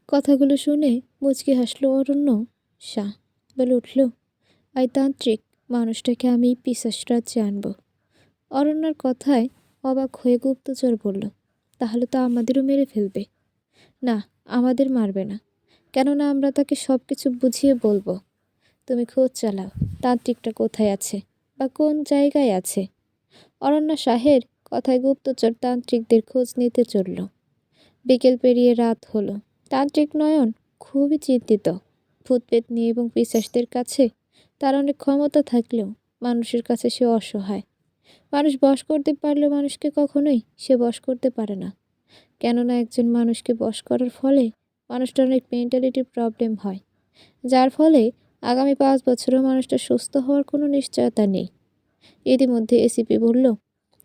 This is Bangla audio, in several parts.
কথাগুলো শুনে মুচকি হাসল অরণ্য শাহ। বলে উঠল, আই তান্ত্রিক, মানুষটাকে আমি পিশাচ রাজ্যে আনব। অরণ্যর কথায় অবাক হয়ে গুপ্তচর বলল, তাহলে তো আমাদেরও মেরে ফেলবে। না, আমাদের মারবে না, কেননা আমরা তাকে সব কিছু বুঝিয়ে বলবো। তুমি খোঁজ চালাও, তান্ত্রিকটা কোথায় আছে বা কোন জায়গায় আছে। অরণ্য শাহের কথায় গুপ্তচর তান্ত্রিকদের খোঁজ নিতে চলল। বিকেল পেরিয়ে রাত হলো। তান্ত্রিক নয়ন খুবই চিন্তিত। ভূতপ্রেত নিয়ে এবং পিশাচদের কাছে তার অনেক ক্ষমতা থাকলেও মানুষের কাছে সে অসহায়। মানুষ বশ করতে পারলেও মানুষকে কখনোই সে বশ করতে পারে না, কেননা একজন মানুষকে বশ করার ফলে মানুষটার অনেক মেন্টালিটি প্রবলেম হয়, যার ফলে আগামী 5 বছরেও মানুষটা সুস্থ হওয়ার কোনো নিশ্চয়তা নেই। ইতিমধ্যে এসিপি বলল,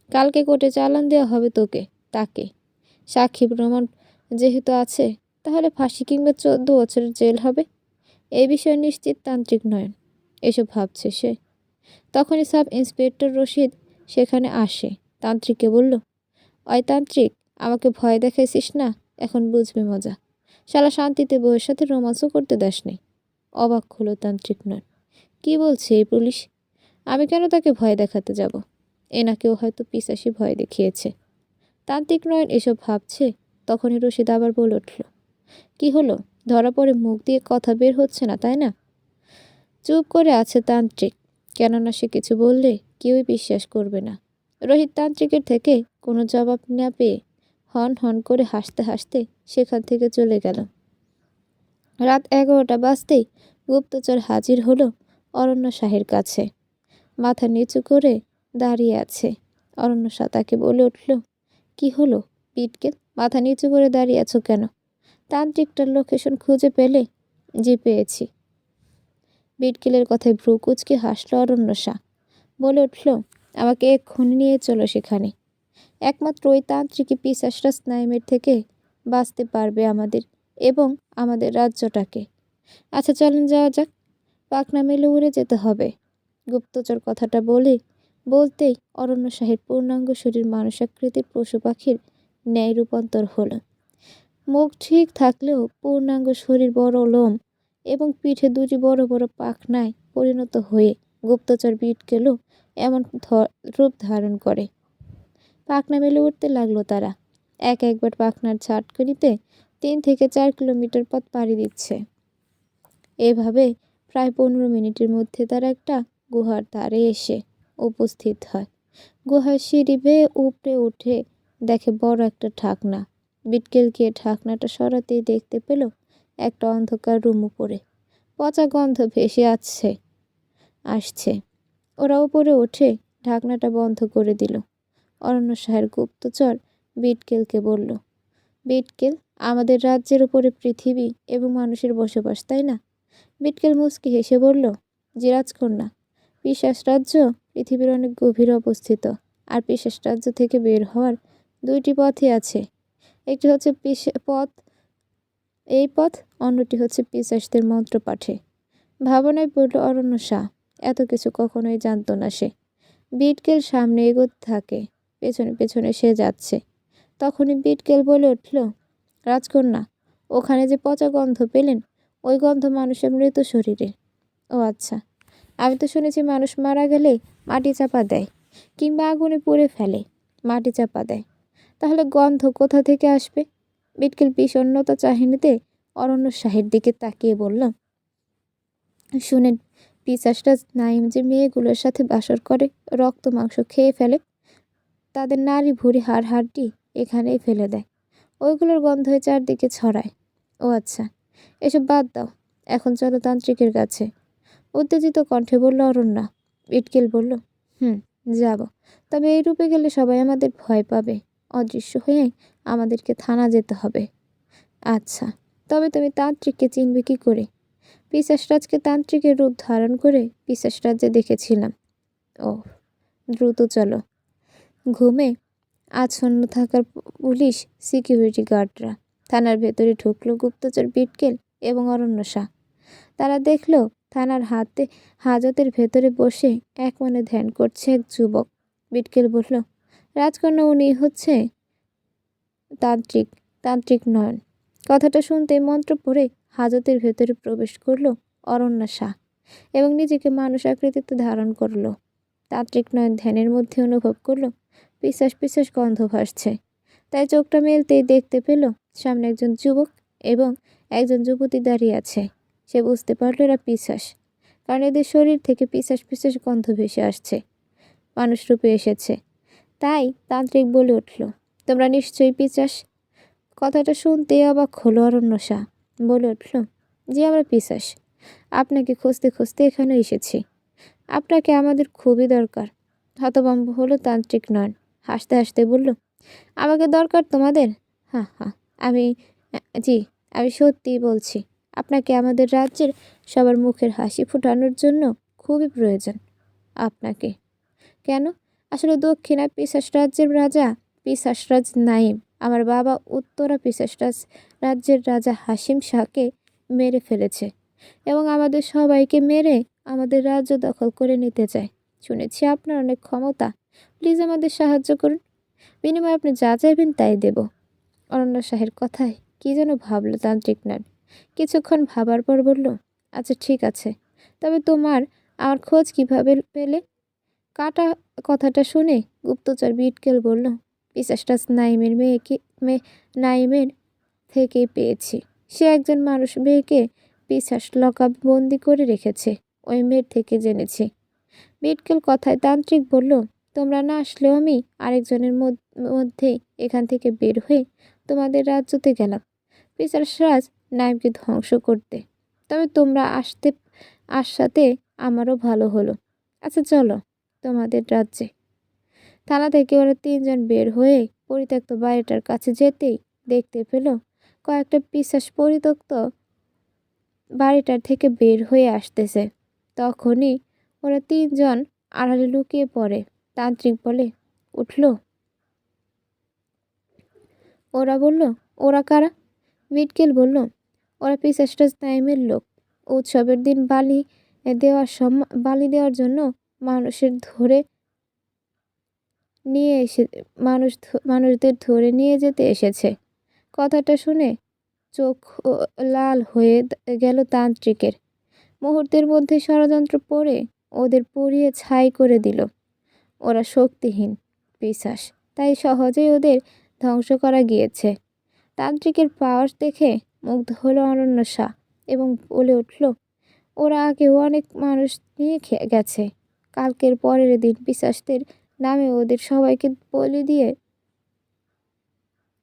কালকে কোর্টে চালান দেওয়া হবে তাকে। সাক্ষী প্রমাণ যেহেতু আছে, তাহলে ফাঁসি কিংবা 14 বছরের জেল হবে। এই বিষয়ে নিশ্চিত তান্ত্রিক নয়ন। এসব ভাবছে সে। তখনই সাব ইন্সপেক্টর রশিদ সেখানে আসে। তান্ত্রিককে বলল, অয় তান্ত্রিক, আমাকে ভয় দেখাইছিস না, এখন বুঝবে মজা। শালা শান্তিতে বউয়ের সাথে রোমান্সও করতে দাস নেই। অবাক হলো তান্ত্রিক নয়ন। কি বলছে এই পুলিশ? আমি কেন তাকে ভয় দেখাতে যাব? এনাকেও হয়তো পিশাচি ভয় দেখিয়েছে। তান্ত্রিক নয়ন এসব ভাবছে, তখনই রশিদ আবার বলে উঠল, কি হলো? ধরা পড়ে মুখ দিয়ে কথা বের হচ্ছে না, তাই না? চুপ করে আছে তান্ত্রিক, কেননা সে কিছু বললে কেউই বিশ্বাস করবে না। রোহিত তান্ত্রিকের থেকে কোনো জবাব না পেয়ে হন হন করে হাসতে হাসতে সেখান থেকে চলে গেল। রাত 11টা বাজতেই গুপ্তচর হাজির হলো অরণ্য শাহের কাছে। মাথা নিচু করে দাঁড়িয়ে আছে। অরণ্য শাহ তাকে বলে উঠল, কি হলো পিটকেল, মাথা নিচু করে দাঁড়িয়ে আছো কেন? তান্ত্রিকটার লোকেশন খুঁজে পেলে? জি পেয়েছি। বিটকেলের কথায় ভ্রু কুচকে হাসল অরণ্য শাহ। বলে উঠল, আমাকে এক্ষুনি নিয়ে চলো সেখানে। একমাত্র ওই তান্ত্রিকই পিশাচরাজ নাইমের থেকে বাঁচতে পারবে আমাদের এবং আমাদের রাজ্যটাকে। আচ্ছা চলেন যাওয়া যাক, পাখনা মেলে উড়ে যেতে হবে। গুপ্তচর কথাটা বলতেই অরণ্য শাহের পূর্ণাঙ্গ শরীর মানুষাকৃতির পশু পাখির ন্যায় রূপান্তর হলো। মুখ ঠিক থাকলেও পূর্ণাঙ্গ শরীর বড় লোম এবং পিঠে দুটি বড় বড় পাখনায় পরিণত হয়ে গুপ্তচর বিটকেলও এমন রূপ ধারণ করে। পাখনা মেলে উঠতে লাগলো তারা। একবার পাখনার ঝাটকানিতে 3 থেকে 4 কিলোমিটার পথ পাড়ি দিচ্ছে। এভাবে প্রায় 15 মিনিটের মধ্যে তারা একটা গুহার ধারে এসে উপস্থিত হয়। গুহার সিঁড়ি বেয়ে উপরে উঠে দেখে বড় একটা ঢাকনা। বিটকেল গিয়ে ঢাকনাটা সরাতেই দেখতে পেল একটা অন্ধকার রুম উপরে পচা গন্ধ ভেসে আসছে। ওরা উপরে উঠে ঢাকনাটা বন্ধ করে দিল। অরণ্য শাহের গুপ্তচর বিটকেলকে বলল, বিটকেল, আমাদের রাজ্যের উপরে পৃথিবী এবং মানুষের বসবাস, তাই না? বিটকেল মুচকি হেসে বলল, জি রাজকন্যা, পিশাচ রাজ্য পৃথিবীর অনেক গভীরে অবস্থিত। আর পিশাচ রাজ্য থেকে বের হওয়ার 2টি পথই আছে। একটি হচ্ছে এই পথ, অন্যটি হচ্ছে পিশাচদের মন্ত্র পাঠে। ভাবনায় পড়ল অরণ্য শাহ। এত কিছু কখনোই জানত না সে। বিটকেল সামনে এগোতে থাকে, পেছনে পেছনে সে যাচ্ছে। তখনই বিটকেল বলে উঠল, রাজকন্যা, ওখানে যে পচা গন্ধ পেলেন, ওই গন্ধ মানুষের মৃত শরীরে। ও আচ্ছা, আমি তো শুনেছি মানুষ মারা গেলে মাটি চাপা দেয় কিংবা আগুনে পুড়ে ফেলে, মাটি চাপা দেয়। তাহলে গন্ধ কোথা থেকে আসবে? বিটকেল বিষণ্ণতা চাহনিতে অরণ্য শাহের দিকে তাকিয়ে বলল, শুনেন, পিশাচরাজ নাইম যে মেয়েগুলোর সাথে বাসর করে, রক্ত মাংস খেয়ে ফেলে, তাদের নাড়ি ভুঁড়ি হাড় হাড্ডি এখানেই ফেলে দেয়, ওইগুলোর গন্ধে চারদিকে ছড়ায়। ও আচ্ছা, এসব বাদ দাও, এখন চলো তান্ত্রিকের কাছে। উত্তেজিত কণ্ঠে বলল অরণ্যা। বিটকেল বলল, যাব, তবে এই রূপে গেলে সবাই আমাদের ভয় পাবে। অদৃশ্য হয়ে আমাদেরকে থানা যেতে হবে। আচ্ছা, তবে তুমি তান্ত্রিককে চিনবে কি করে? পিশাচরাজকে তান্ত্রিকের রূপ ধারণ করে পিশাচ রাজ্যে দেখেছিলাম। ও, দ্রুত চলো। ঘুমে আচ্ছন্ন থাকার পুলিশ সিকিউরিটি গার্ডরা থানার ভেতরে ঢুকলো গুপ্তচর বিটকেল এবং অরণ্য শাহ। তারা দেখল থানার হাজতের ভেতরে বসে এক মনে ধ্যান করছে এক যুবক। বিটকেল বলল, রাজকন্যা, উনি হচ্ছে তান্ত্রিক নয়ন। কথাটা শুনতে মন্ত্র পড়ে হাজতের ভেতরে প্রবেশ করলো অরণ্যা শাহ এবং নিজেকে মানুষ আকৃতিতে ধারণ করলো। তান্ত্রিক নয়ন ধ্যানের মধ্যে অনুভব করলো পিশাচ পিশাচ গন্ধ ভাসছে। তাই চোখটা মেলতেই দেখতে পেল সামনে একজন যুবক এবং একজন যুবতী দাঁড়িয়ে আছে। সে বুঝতে পারল এরা পিশাচ, কারণ এদের শরীর থেকে পিশাচ পিশাচ গন্ধ ভেসে আসছে। মানুষ রূপে এসেছে। তাই তান্ত্রিক বলে উঠল, তোমরা নিশ্চয়ই পিশাচ। কথাটা শুনতে অবাক হলো অরণ্য শাহ। বলে উঠল, জি আমরা পিশাচ। আপনাকে খুঁজতে খুঁজতে এখানে এসেছি। আপনাকে আমাদের খুবই দরকার। হতভম্ব হলো তান্ত্রিক নয়ন। হাসতে হাসতে বলল, আমাকে দরকার তোমাদের? হ্যাঁ হ্যাঁ, আমি জি আমি সত্যিই বলছি। আপনাকে আমাদের রাজ্যের সবার মুখের হাসি ফোটানোর জন্য খুবই প্রয়োজন। আপনাকে? কেন? আসলে দক্ষিণা পিশাচ রাজ্যের রাজা পিশাচরাজ নাইম আমার বাবা উত্তরা পিশাচরাজ রাজ্যের রাজা হাসিম শাহকে মেরে ফেলেছে এবং আমাদের সবাইকে মেরে আমাদের রাজ্য দখল করে নিতে চায়। শুনেছি আপনার অনেক ক্ষমতা। প্লিজ আমাদের সাহায্য করুন। বিনিময়ে আপনি যা চাইবেন তাই দেব। অরণ্য শাহের কথায় কি যেন ভাবল তান্ত্রিক নয়ন। কিছুক্ষণ ভাবার পর বলল, আচ্ছা ঠিক আছে, তবে তোমার আমার খোঁজ কিভাবে পেলে? কাটা কথাটা শুনে গুপ্তচর বিটকেল বলল, পিশাচরাজ নাইমের নাইমের থেকে পেয়েছি। সে একজন মানুষ মেয়েকে পিশাচ লকআপ বন্দি করে রেখেছে। ওই মেয়ের থেকে জেনেছি। বিটকেল কথায় তান্ত্রিক বলল, তোমরা না আসলেও আমি আরেকজনের মধ্যেই এখান থেকে বের হয়ে তোমাদের রাজ্যতে গেলাম পিশাচরাজ নাইমকে ধ্বংস করতে। তবে তোমরা আসাতে আমারও ভালো হলো। আচ্ছা চলো তোমাদের রাজ্যে। থানা থেকে ওরা তিনজন বের হয়ে পরিত্যক্ত বাড়িটার কাছে যেতেই দেখতে পেল কয়েকটা পিশাচ পরিত্যক্ত বাড়িটার থেকে বের হয়ে আসতেছে। তখনই ওরা তিনজন আড়ালে লুকিয়ে পড়ে। তান্ত্রিক বলে উঠল, ওরা বলল, ওরা কারা? বিটকেল বলল, ওরা পিশাচরাজ নাইমের লোক। উৎসবের দিন বালি দেওয়ার জন্য মানুষের ধরে নিয়ে এসে মানুষদের ধরে নিয়ে যেতে এসেছে। কথাটা শুনে চোখ লাল হয়ে গেল তান্ত্রিকের। মুহূর্তের মধ্যে ষড়যন্ত্র পড়ে ওদের পুড়িয়ে ছাই করে দিল। ওরা শক্তিহীন পিশাচ, তাই সহজেই ওদের ধ্বংস করা গিয়েছে। তান্ত্রিকের পাওয়ার দেখে মুগ্ধ হলো অরণ্য শাহ এবং বলে উঠল, ওরা আগেও অনেক মানুষ নিয়ে গেছে। কালকের পরের দিন পিশাচদের নামে ওদের সবাইকে বলি দিয়ে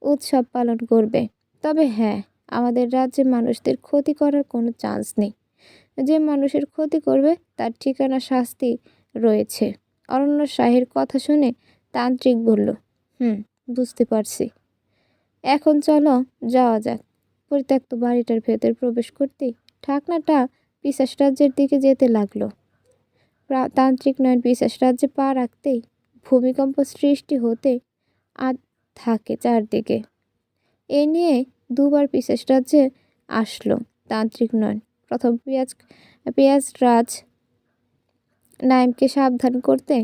উৎসব পালন করবে। তবে হ্যাঁ, আমাদের রাজ্যে মানুষদের ক্ষতি করার কোনো চান্স নেই। যে মানুষের ক্ষতি করবে তার ঠিকানা শাস্তি রয়েছে। অরণ্য শাহের কথা শুনে তান্ত্রিক বলল, বুঝতে পারছি। এখন চলো যাওয়া যাক। পরিত্যক্ত বাড়িটার ভেতর প্রবেশ করতেই ঢাকনাটা পিশাচ রাজ্যের দিকে যেতে লাগলো। তান্ত্রিক নয়ন পিশাচ রাজ্যে পা রাখতেই ভূমিকম্প সৃষ্টি হতে থাকে চারদিকে। এ নিয়ে দুবার পিশাচ রাজ্যে আসলো তান্ত্রিক নয়ন। প্রথম পিশাচরাজ নাইমকে সাবধান করতে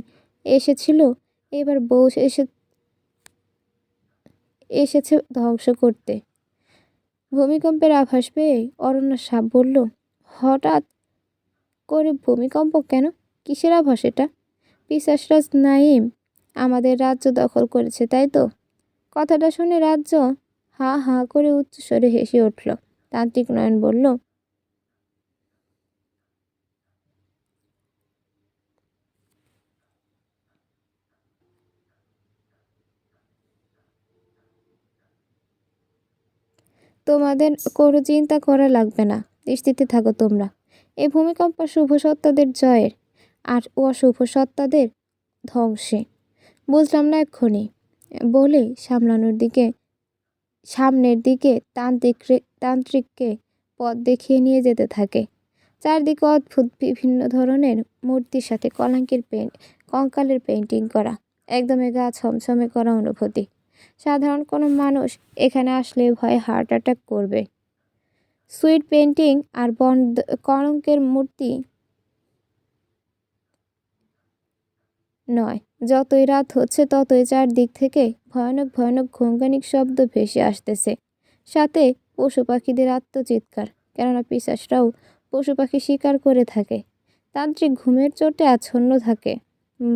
এসেছিল, এবার বউ এসেছে ধ্বংস করতে। ভূমিকম্পের আভাস পেয়ে অরণ্য শাহ বলল, হঠাৎ করে ভূমিকম্প কেন? কিসের আভাস এটা? পিশাচরাজ নাইম আমাদের রাজ্য দখল করেছে, তাই তো? কথাটা শুনে রাজ্য হা হা করে উচ্চস্বরে হেসে উঠল। তান্ত্রিক নয়ন বলল, তোমাদের কোনো চিন্তা করা লাগবে না, নিশ্চিন্তে থাকো তোমরা। এই ভূমিকম্প শুভ সত্তাদের জয়ের আর অশুভ সত্তাদের ধ্বংসে। বুঝলাম না এক্ষুনি, বলে সামনের দিকে তান্ত্রিককে পথ দেখিয়ে নিয়ে যেতে থাকে। চারদিকে অদ্ভুত বিভিন্ন ধরনের মূর্তির সাথে কঙ্কালের পেন্টিং করা, একদমই গা ছমছমে করা অনুভূতি। সাধারণ কোনো মানুষ এখানে আসলে ভয়ে হার্ট অ্যাটাক করবে। সুইট পেন্টিং আর কলঙ্কের মূর্তি নয়। যতই রাত হচ্ছে ততই চারদিক থেকে ভয়ানক ভয়ানক ঘুমঘানিক শব্দ ভেসে আসতেছে। সাথে পশু পাখিদের আত্মচিৎকার, কেননা পিশাচরাও পশু পাখি শিকার করে থাকে। তান্ত্রিক ঘুমের চোটে আচ্ছন্ন থাকে।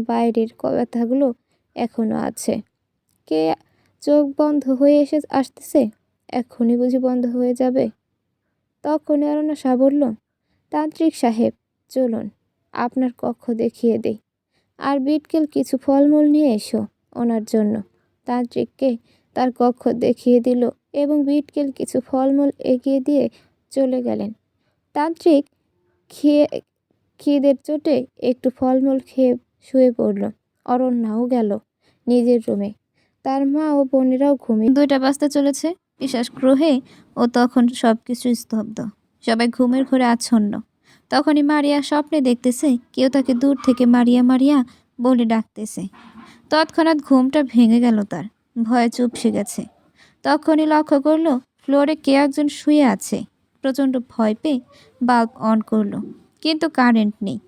বাইরের ব্যথাগুলো এখনো আছে। কে চোখ বন্ধ হয়ে আসতেছে, এখনই বুঝি বন্ধ হয়ে যাবে? তখনই অরণ্য শাহ বলল, তান্ত্রিক সাহেব চলুন, আপনার কক্ষ দেখিয়ে দেই, আর বিটকেল কিছু ফলমূল নিয়ে এসো ওনার জন্য। তান্ত্রিককে তার কক্ষ দেখিয়ে দিল এবং বিটকেল কিছু ফলমূল এগিয়ে দিয়ে চলে গেলেন। তান্ত্রিক খিদের চোটে একটু ফলমূল খেয়ে শুয়ে পড়ল। অরণ্যাও গেল নিজের রুমে। তার মা ও বোনেরাও ঘুমিয়ে। 2টা বাজতে চলেছে। পিশাচ ক্রোহে ও তখন সবকিছু স্তব্ধ, সবাই ঘুমের ঘোরে আচ্ছন্ন। তখনই মারিয়া স্বপ্নে দেখতেছে কেউ তাকে দূর থেকে মারিয়া মারিয়া বলে ডাকতেছে। তৎক্ষণাৎ ঘুমটা ভেঙে গেল তার, ভয়ে চুপসে গেছে। তখনই লক্ষ্য করলো ফ্লোরে কে একজন শুয়ে আছে। প্রচণ্ড ভয় পেয়ে বাল্ব অন করলো, কিন্তু কারেন্ট নেই,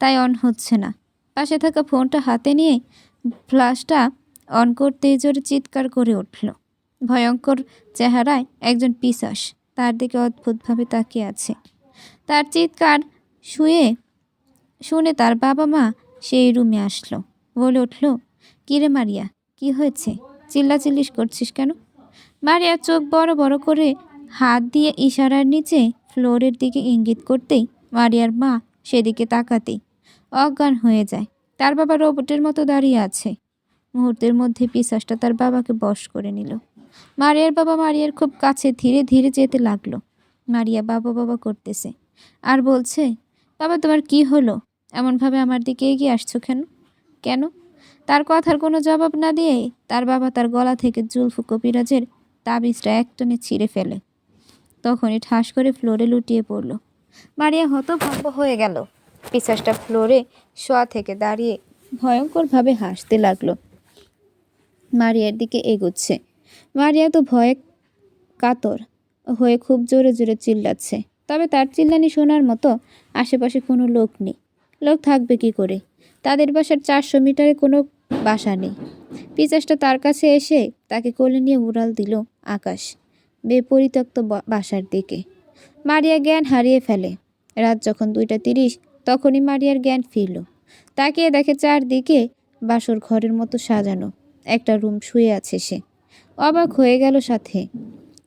তাই অন হচ্ছে না। পাশে থাকা ফোনটা হাতে নিয়ে ফ্ল্যাশটা অন করতেই জোরে চিৎকার করে উঠল। ভয়ঙ্কর চেহারায় একজন পিশাচ তার দিকে অদ্ভুতভাবে তাকিয়ে আছে। তার চিৎকার শুনে তার বাবা মা সেই রুমে আসলো। বলে উঠল, কিরে মারিয়া, কি হয়েছে? চিল্লাচিল্লিস করছিস কেন? মারিয়া চোখ বড় বড় করে হাত দিয়ে ইশারার নিচে ফ্লোরের দিকে ইঙ্গিত করতেই মারিয়ার মা সেদিকে তাকাতেই অজ্ঞান হয়ে যায়। তার বাবা রোবটের মতো দাঁড়িয়ে আছে। মুহূর্তের মধ্যে পিশাচটা তার বাবাকে বশ করে নিল। মারিয়ার বাবা মারিয়ার খুব কাছে ধীরে ধীরে যেতে লাগলো। মারিয়া বাবা বাবা করতেছে আর বলছে, বাবা তোমার কি হলো? এমনভাবে আমার দিকে এগিয়ে আসছো কেন কেন? তার কথার কোনো জবাব না দিয়ে তার বাবা তার গলা থেকে জুলফু কবিরাজের তাবিজটা একটানে ছিঁড়ে ফেলে। তখনই ঠাস করে ফ্লোরে লুটিয়ে পড়ল। মারিয়া হতভম্ব হয়ে গেল। পিশাচটা ফ্লোরে শোয়া থেকে দাঁড়িয়ে ভয়ঙ্করভাবে হাসতে লাগলো। মারিয়ার দিকে এগোচ্ছে। মারিয়া তো ভয়ে কাতর হয়ে খুব জোরে জোরে চিল্লাচ্ছে। তবে তার চিল্লানি শোনার মতো আশেপাশে কোনো লোক নেই। লোক থাকবে কি করে? তাদের বাসার 400 মিটারে কোনো বাসা নেই। পিশাচটা তার কাছে এসে তাকে কোলে নিয়ে উড়াল দিল আকাশ, বেপরিত্যক্ত বাসার দিকে। মারিয়া জ্ঞান হারিয়ে ফেলে। রাত যখন 2:30 তখনই মারিয়ার জ্ঞান ফিরল। তাকিয়ে দেখে চারদিকে বাসর ঘরের মতো সাজানো একটা রুম, শুয়ে আছে সে। অবাক হয়ে গেল সাথে।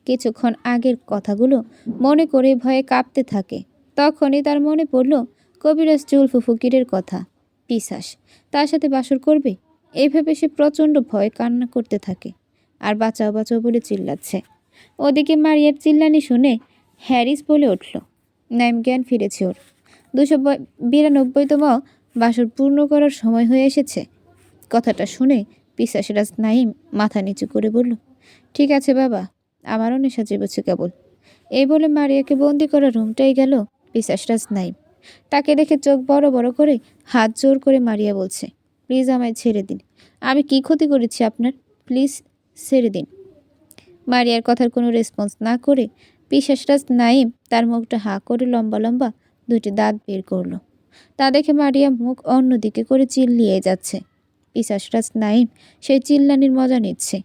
কিছুক্ষণ আগের কথাগুলো মনে করে ভয়ে কাঁপতে থাকে। তখনই তার মনে পড়ল কবিরাজ জুলফু ফকিরের কথা। পিশাচ তার সাথে বাসর করবে, এই ভেবে সে প্রচণ্ড ভয়ে কান্না করতে থাকে আর বাঁচাও বাঁচাও বলে চিল্লাচ্ছে। ওদিকে মারিয়ার চিল্লানি শুনে হ্যারিস বলে উঠল, নাইম জ্ঞান ফিরেছে ওর। 292তম বাসর পূর্ণ করার সময় হয়ে এসেছে। কথাটা শুনে পিশাচরাজ নাইম মাথা নিচু করে বলল, ঠিক আছে বাবা, আমারও নেশা চেপেছে কেবল। এই বলে মারিয়াকে বন্দি করা রুমটাই গেল পিশাচরাজ নাইম। তাকে দেখে চোখ বড় বড় করে হাত জোর করে মারিয়া বলছে, প্লিজ আমায় ছেড়ে দিন, আমি কি ক্ষতি করেছি আপনার? প্লিজ ছেড়ে দিন। মারিয়ার কথার কোনো রেসপন্স না করে পিশাচরাজ নাইম তার মুখটা হাঁ করে লম্বা লম্বা 2টি দাঁত বের করলো। তা দেখে মারিয়া মুখ অন্যদিকে করে চিল্লিয়ে যাচ্ছে। পিশাচরাজ নাইম সেই চিল্লানির মজা নিচ্ছে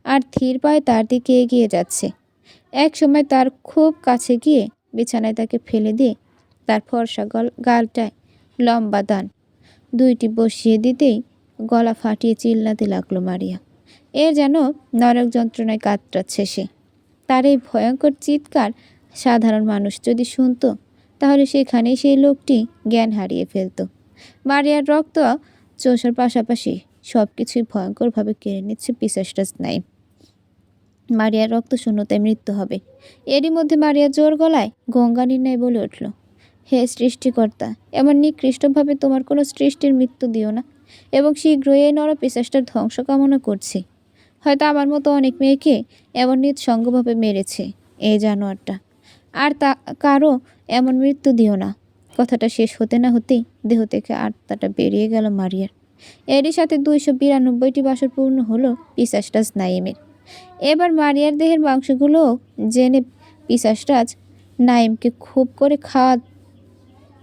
আর ধীর পায়ে তার দিকে এগিয়ে যাচ্ছে। এক সময় তার খুব কাছে গিয়ে বিছানায় তাকে ফেলে দিয়ে তার ফর্সা গালটায় লম্বা দান 2টি বসিয়ে দিতেই গলা ফাটিয়ে চিল্লাতে লাগলো মারিয়া। এর যেন নরক যন্ত্রণায় কাতরাচ্ছে সে। তার এই ভয়ঙ্কর চিৎকার সাধারণ মানুষ যদি শুনত, তাহলে সেখানেই সেই লোকটি জ্ঞান হারিয়ে ফেলত। মারিয়ার রক্ত চোষার পাশাপাশি সব কিছুই ভয়ঙ্করভাবে কেড়ে নিচ্ছে পিশাচরাজ নাইম। মারিয়ার রক্ত শূন্যতায় মৃত্যু হবে। এরই মধ্যে মারিয়া জোর গলায় গঙ্গা নির্ণয় বলে উঠল, হে সৃষ্টিকর্তা, এমন নিকৃষ্টভাবে তোমার কোনো সৃষ্টির মৃত্যু দিও না, এবং শীঘ্রই এই নর পিশাচটার ধ্বংস কামনা করছি। হয়তো আমার মতো অনেক মেয়েকে এমন নিঃসঙ্গভাবে মেরেছে এই জানোয়ারটা, আর তা কারো এমন মৃত্যু দিও না। কথাটা শেষ হতে না হতেই দেহ থেকে আত্মাটা বেরিয়ে গেল মারিয়ার। এরই সাথে 292টি বাসর পূর্ণ হলো পিশাচরাজ নাইমের। এবার মারিয়ার দেহের মাংসগুলো জেনে পিশাচরাজ নাইমকে খুব করে খাওয়ার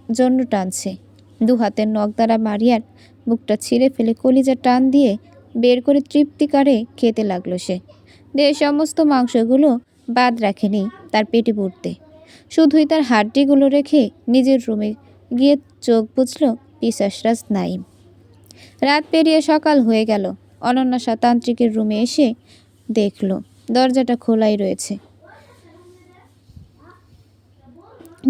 জন্য টানছে। 2 হাতের নখ দ্বারা মারিয়ার বুকটা ছিঁড়ে ফেলে কলিজা টান দিয়ে বের করে তৃপ্তিকারে খেতে লাগলো সে। দেহের সমস্ত মাংসগুলো বাদ রাখেনি তার পেটে পড়তে। শুধুই তার হাড্ডিগুলো রেখে নিজের রুমে গিয়ে চোখ বুঝল পিশাচরাজ নাইম। রাত পেরিয়ে সকাল হয়ে গেল। অনন্যা তান্ত্রিকের রুমে এসে দেখল দরজাটা খোলাই রয়েছে।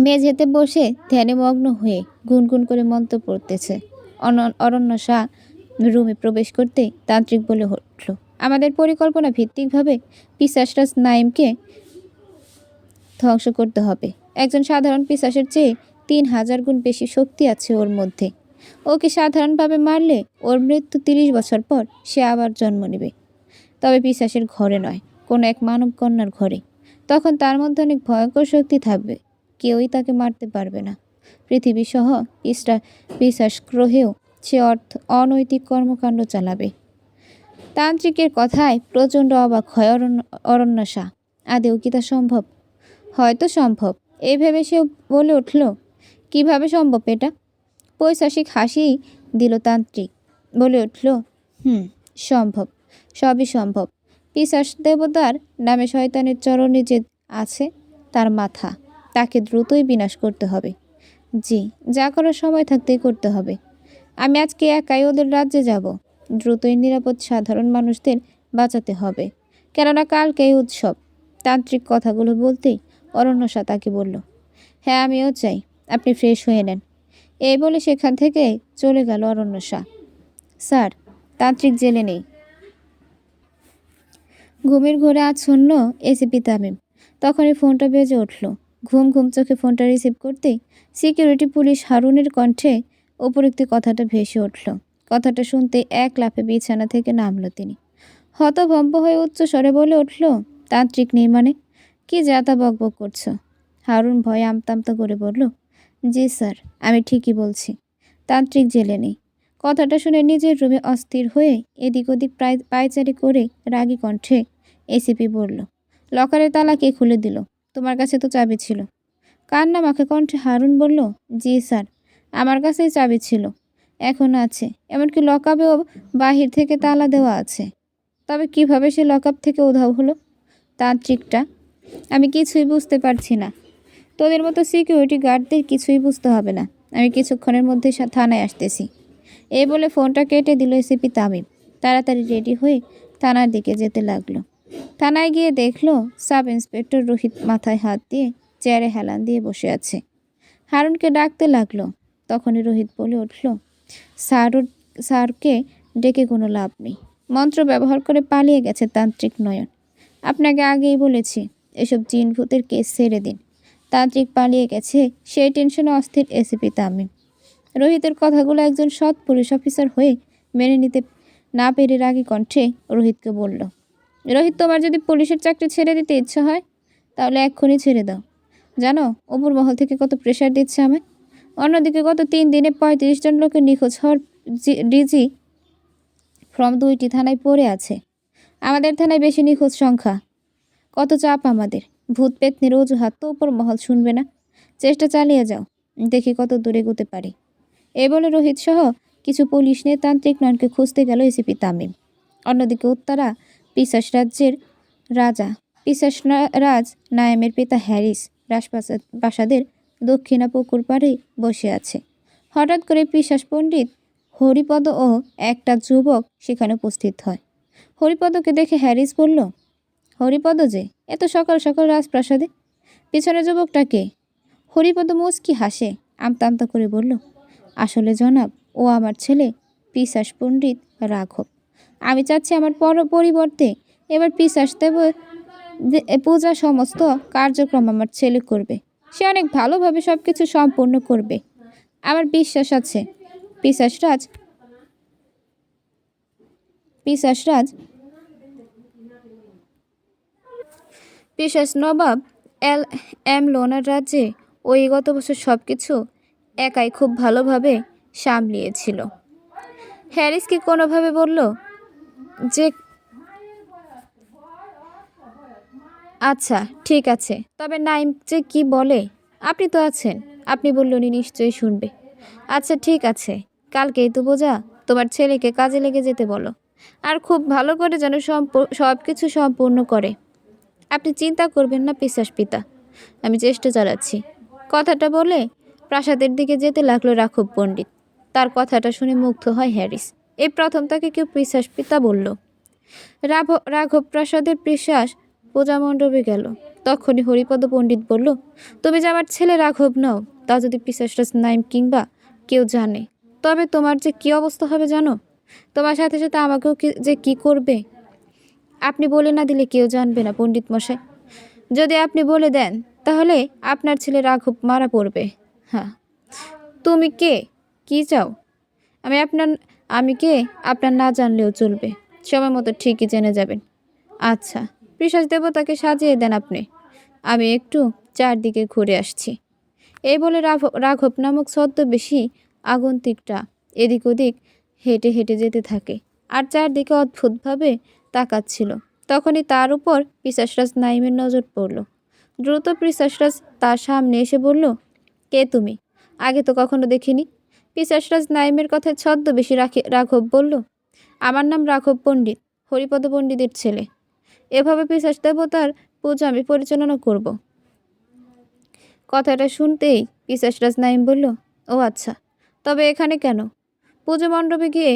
মেঝেতে বসে ধ্যানে মগ্ন হয়ে গুনগুন করে মন্ত্র পড়তেছে। অরণ্যা রুমে প্রবেশ করতেই তান্ত্রিক বলে উঠল, আমাদের পরিকল্পনা ভিত্তিকভাবে পিশাচরাজ নাইমকে ধ্বংস করতে হবে। একজন সাধারণ পিশাচের চেয়ে 3000 গুণ বেশি শক্তি আছে ওর মধ্যে। ওকে সাধারণভাবে মারলে ওর মৃত্যু 30 বছর পর সে আবার জন্ম নেবে, তবে পিশাচের ঘরে নয়, কোনো এক মানব কন্যার ঘরে। তখন তার মধ্যে অনেক ভয়ঙ্কর শক্তি থাকবে, কেউই তাকে মারতে পারবে না। পৃথিবী সহ পিশাচ গ্রহেও সে অনৈতিক কর্মকাণ্ড চালাবে। তান্ত্রিকের কথায় প্রচণ্ড অবাক হয় অরণ্যা। আদেও কি তা সম্ভব? হয়তো সম্ভব, এই ভেবে সে বলে উঠল, কিভাবে সম্ভব এটা? পৈশাসিক হাসি দিল তান্ত্রিক, বলে উঠল, সম্ভব, সবই সম্ভব। পিশাচ দেবতার নামে শয়তানের চরণে যে আছে তার মাথা, তাকে দ্রুতই বিনাশ করতে হবে। জি, যা করার সময় থাকতেই করতে হবে। আমি আজকে একাই ওদের রাজ্যে যাব। দ্রুতই নিরাপদ সাধারণ মানুষদের বাঁচাতে হবে, কেননা কালকেই উৎসব। তান্ত্রিক কথাগুলো বলতেই অরণ্যা তাকে বলল, হ্যাঁ আমিও চাই, আপনি ফ্রেশ হয়ে নেন। এই বলে সেখান থেকে চলে গেল অরণ্যা। স্যার, তান্ত্রিক জেলে নেই। ঘুমের ঘোরে আচ্ছন্ন এসিপি তামিম। তখনই ফোনটা বেজে উঠল। ঘুম ঘুম চোখে ফোনটা রিসিভ করতেই সিকিউরিটি পুলিশ হারুনের কণ্ঠে উপরোক্ত কথাটা ভেসে উঠল। কথাটা শুনতে এক লাফে বিছানা থেকে নামল তিনি। হতভম্ব হয়ে উচ্চস্বরে বলে উঠল, তান্ত্রিক নেই মানে? কি যাতা বকবক করছো? হারুন ভয়ে আমতা করে বলল, জি স্যার, আমি ঠিকই বলছি, তান্ত্রিক জেলে নেই। কথাটা শুনে নিজের রুমে অস্থির হয়ে এদিক ওদিক প্রায় পায়চারি করে রাগী কণ্ঠে এসিপি বলল, লকারের তালা কে খুলে দিল? তোমার কাছে তো চাবি ছিল। কান্না মাখা কণ্ঠে হারুন বলল, জি স্যার, আমার কাছেই চাবি ছিল, এখন আছে, এমনকি লকআপেও বাহির থেকে তালা দেওয়া আছে। তবে কিভাবে সে লকআপ থেকে উধাও হলো? তান্ত্রিকটা? আমি কিছুই বুঝতে পারছি না। তোদের মতো সিকিউরিটি গার্ডদের কিছুই বুঝতে হবে না, আমি কিছুক্ষণের মধ্যে থানায় আসতেছি। এই বলে ফোনটা কেটে দিল এসিপি তামিম। তাড়াতাড়ি রেডি হয়ে থানার দিকে যেতে লাগলো। থানায় গিয়ে দেখলো সাব ইন্সপেক্টর রোহিত মাথায় হাত দিয়ে চেয়ারে হেলান দিয়ে বসে আছে। হারুনকে ডাকতে লাগলো। তখনই রোহিত বলে উঠল, স্যারকে ডেকে কোনো লাভ নেই, মন্ত্র ব্যবহার করে পালিয়ে গেছে তান্ত্রিক নয়ন। আপনাকে আগেই বলেছি এসব জিন ভূতের কেস ছেড়ে দিন। তান্ত্রিক পালিয়ে গেছে সেই টেনশনে অস্থির এসিপি তামিম। রোহিতের কথাগুলো একজন সৎ পুলিশ অফিসার হয়ে মেনে নিতে না পেরে রাগী কণ্ঠে রোহিতকে বলল, রোহিত, তোমার যদি পুলিশের চাকরি ছেড়ে দিতে ইচ্ছা হয় তাহলে এক্ষুনি ছেড়ে দাও। জানো উপর মহল থেকে কত প্রেশার দিচ্ছে আমায়। অন্যদিকে গত 3 দিনে 35 জন লোকের নিখোঁজ হওয়ার ডিজি ফর্ম 2টি থানায় পড়ে আছে। আমাদের থানায় বেশি নিখোঁজ সংখ্যা। কত চাপ আমাদের। ভূত পেতনির অজুহাত তো উপর মহল শুনবে না। চেষ্টা চালিয়ে যাও, দেখি কত দূরে এগোতে পারি। এ বলে রোহিত সহ কিছু পুলিশ নিয়ে তান্ত্রিক নয়নকে খুঁজতে গেল এসিপি তামিম। অন্যদিকে উত্তরা পিশাচ রাজ্যের রাজা রাজ নায়েমের পিতা হ্যারিস রাজপ্রাসাদের দক্ষিণা পুকুর পাড়ে বসে আছে। হঠাৎ করে পিশাচ পণ্ডিত হরিপদ ও একটা যুবক সেখানে উপস্থিত হয়। হরিপদকে দেখে হ্যারিস বলল, হরিপদ যে এত সকাল সকাল রাজপ্রাসাদে? পিছনে যুবকটাকে? হরিপদ মুচকি হাসে, আমতা করে বলল, আসলে জনাব, ও আমার ছেলে পিশাচ পণ্ডিত রাঘব। আমি চাচ্ছি আমার পরিবর্তে এবার পিশাচ দেব পূজা সমস্ত কার্যক্রম আমার ছেলে করবে। সে অনেক ভালোভাবে সব কিছু সম্পূর্ণ করবে। আমার বিশ্বাস আছে পিশাচ নবাব লোনার রাজ্যে ওই গত বছর সব কিছু একাই খুব ভালোভাবে সামলিয়েছিল। হ্যারিস কি কোনোভাবে বলল যে আচ্ছা ঠিক আছে, তবে নাইম যে কি বলে? আপনি তো আছেন, আপনি বললে উনি নিশ্চয়ই শুনবে। আচ্ছা ঠিক আছে, কালকেই তো বোঝা, তোমার ছেলেকে কাজে লেগে যেতে বলো, আর খুব ভালো করে যেন সব কিছু সম্পূর্ণ করে। আপনি চিন্তা করবেন না পিশাচ পিতা, আমি চেষ্টা চালাচ্ছি। কথাটা বলে প্রাসাদের দিকে যেতে লাগলো রাঘব পণ্ডিত। তার কথাটা শুনে মুগ্ধ হয় হ্যারিস। এই প্রথম তাকে কেউ পিশাচ পিতা বলল। রাঘব প্রাসাদের পিশাচ পূজা মণ্ডপে গেল। তখনই হরিপদ পণ্ডিত বলল, তুমি যে আমার ছেলে রাঘব নও, তা যদি পিশাচরাজ নাইম কিংবা কেউ জানে, তবে তোমার যে কি অবস্থা হবে জানো? তোমার সাথে সাথে আমাকেও যে কি করবে। আপনি বলে না দিলে কেউ জানবে না পণ্ডিত মশাই। যদি আপনি বলে দেন তাহলে আপনার ছেলে রাঘব মারা পড়বে। হ্যাঁ, তুমি কে, কি চাও? আমি কে আপনার না জানলেও চলবে। সময় মতো ঠিকই জেনে যাবেন। আচ্ছা, পিশাচ দেবতাকে সাজিয়ে দেন আপনি, আমি একটু চারদিকে ঘুরে আসছি। এই বলে রাঘব নামক ছদ্মবেশী আগন্তুকটা এদিক ওদিক হেঁটে হেঁটে যেতে থাকে আর চারদিকে অদ্ভুতভাবে তাকাচ্ছিল। তখনই তার উপর পিশাচরাজ নাইমের নজর পড়ল। দ্রুত পিশাচরাজ তার সামনে এসে বলল, কে তুমি? আগে তো কখনো দেখিনি। পিশাচরাজ নাইমের কথায় ছদ্মবেশী রাঘব বলল, আমার নাম রাঘব পণ্ডিত, হরিপদ পণ্ডিতের ছেলে। এভাবে পিশাচ দেবতার পূজা আমি পরিচালনা করব। কথাটা শুনতেই পিশাচরাজ নাইম বলল, ও আচ্ছা, তবে এখানে কেন? পুজো মণ্ডপে গিয়ে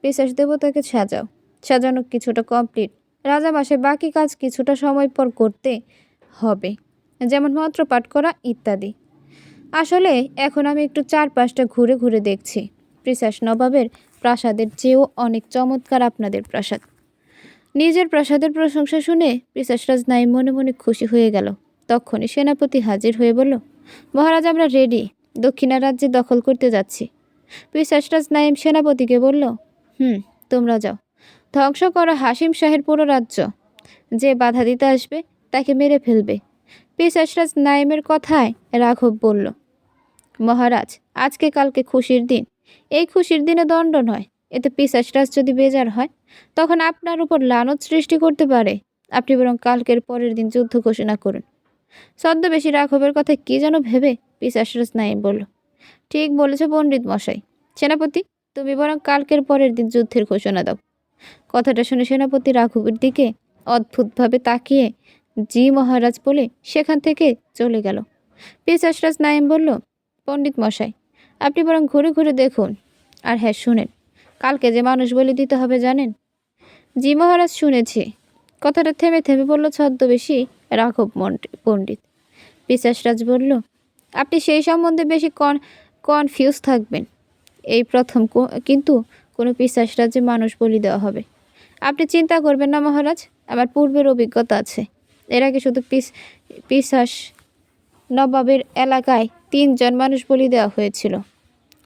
পিশাচ দেবতাকে সাজাও। সাজানো কিছুটা কমপ্লিট, রাজাবাসে বাকি কাজ কিছুটা সময় পর করতে হবে, যেমন মন্ত্র পাঠ করা ইত্যাদি। আসলে এখন আমি একটু চারপাশটা ঘুরে ঘুরে দেখছি। পিশাচ নবাবের প্রাসাদের চেয়েও অনেক চমৎকার আপনাদের প্রাসাদ। নিজের প্রাসাদের প্রশংসা শুনে পিশাচরাজ নাইম মনে মনে খুশি হয়ে গেল। তখনই সেনাপতি হাজির হয়ে বলল, মহারাজ, আমরা রেডি, দক্ষিণা রাজ্যে দখল করতে যাচ্ছি। পিশাচরাজ নাইম সেনাপতিকে বলল, তোমরা যাও, ধ্বংস করো হাসিম শাহের পুরো রাজ্য। যে বাধা দিতে আসবে তাকে মেরে ফেলবে। পিশাচরাজ নাইমের কথায় রাঘব বলল, মহারাজ, আজকে কালকে খুশির দিন, এই খুশির দিনে দণ্ড নয়। এতে পিশাচরাজ যদি বেজার হয় তখন আপনার উপর লানত সৃষ্টি করতে পারে। আপনি বরং কালকের পরের দিন যুদ্ধ ঘোষণা করুন। ছদ্মবেশী রাঘবের কথা কি যেন ভেবে পিশাচরাজ নাইম বলল, ঠিক বলেছ পণ্ডিত মশাই। সেনাপতি, তুমি বরং কালকের পরের দিন যুদ্ধের ঘোষণা দাও। কথাটা শুনে সেনাপতি রাঘবের দিকে অদ্ভুতভাবে তাকিয়ে জি মহারাজ বলে সেখান থেকে চলে গেল। পিশাচরাজ নাইম বলল, পণ্ডিত মশাই, আপনি বরং ঘুরে ঘুরে দেখুন। আর হ্যাঁ, শুনেন, কালকে যে মানুষ বলি দিতে হবে জানেন? জি মহারাজ, শুনেছি। কথাটা থেমে থেমে বলল ছদ্মবেশী রাঘব পণ্ডিত। পিশাচরাজ বলল, আপনি সেই সম্বন্ধে বেশি কনফিউজ থাকবেন। এই প্রথম কিন্তু কোনো পিশাচ রাজ্যে মানুষ বলি দেওয়া হবে। আপনি চিন্তা করবেন না মহারাজ, আমার পূর্বের অভিজ্ঞতা আছে। এর আগে শুধু পিশাচ নবাবের এলাকায় 3 জন মানুষ বলি দেওয়া হয়েছিল।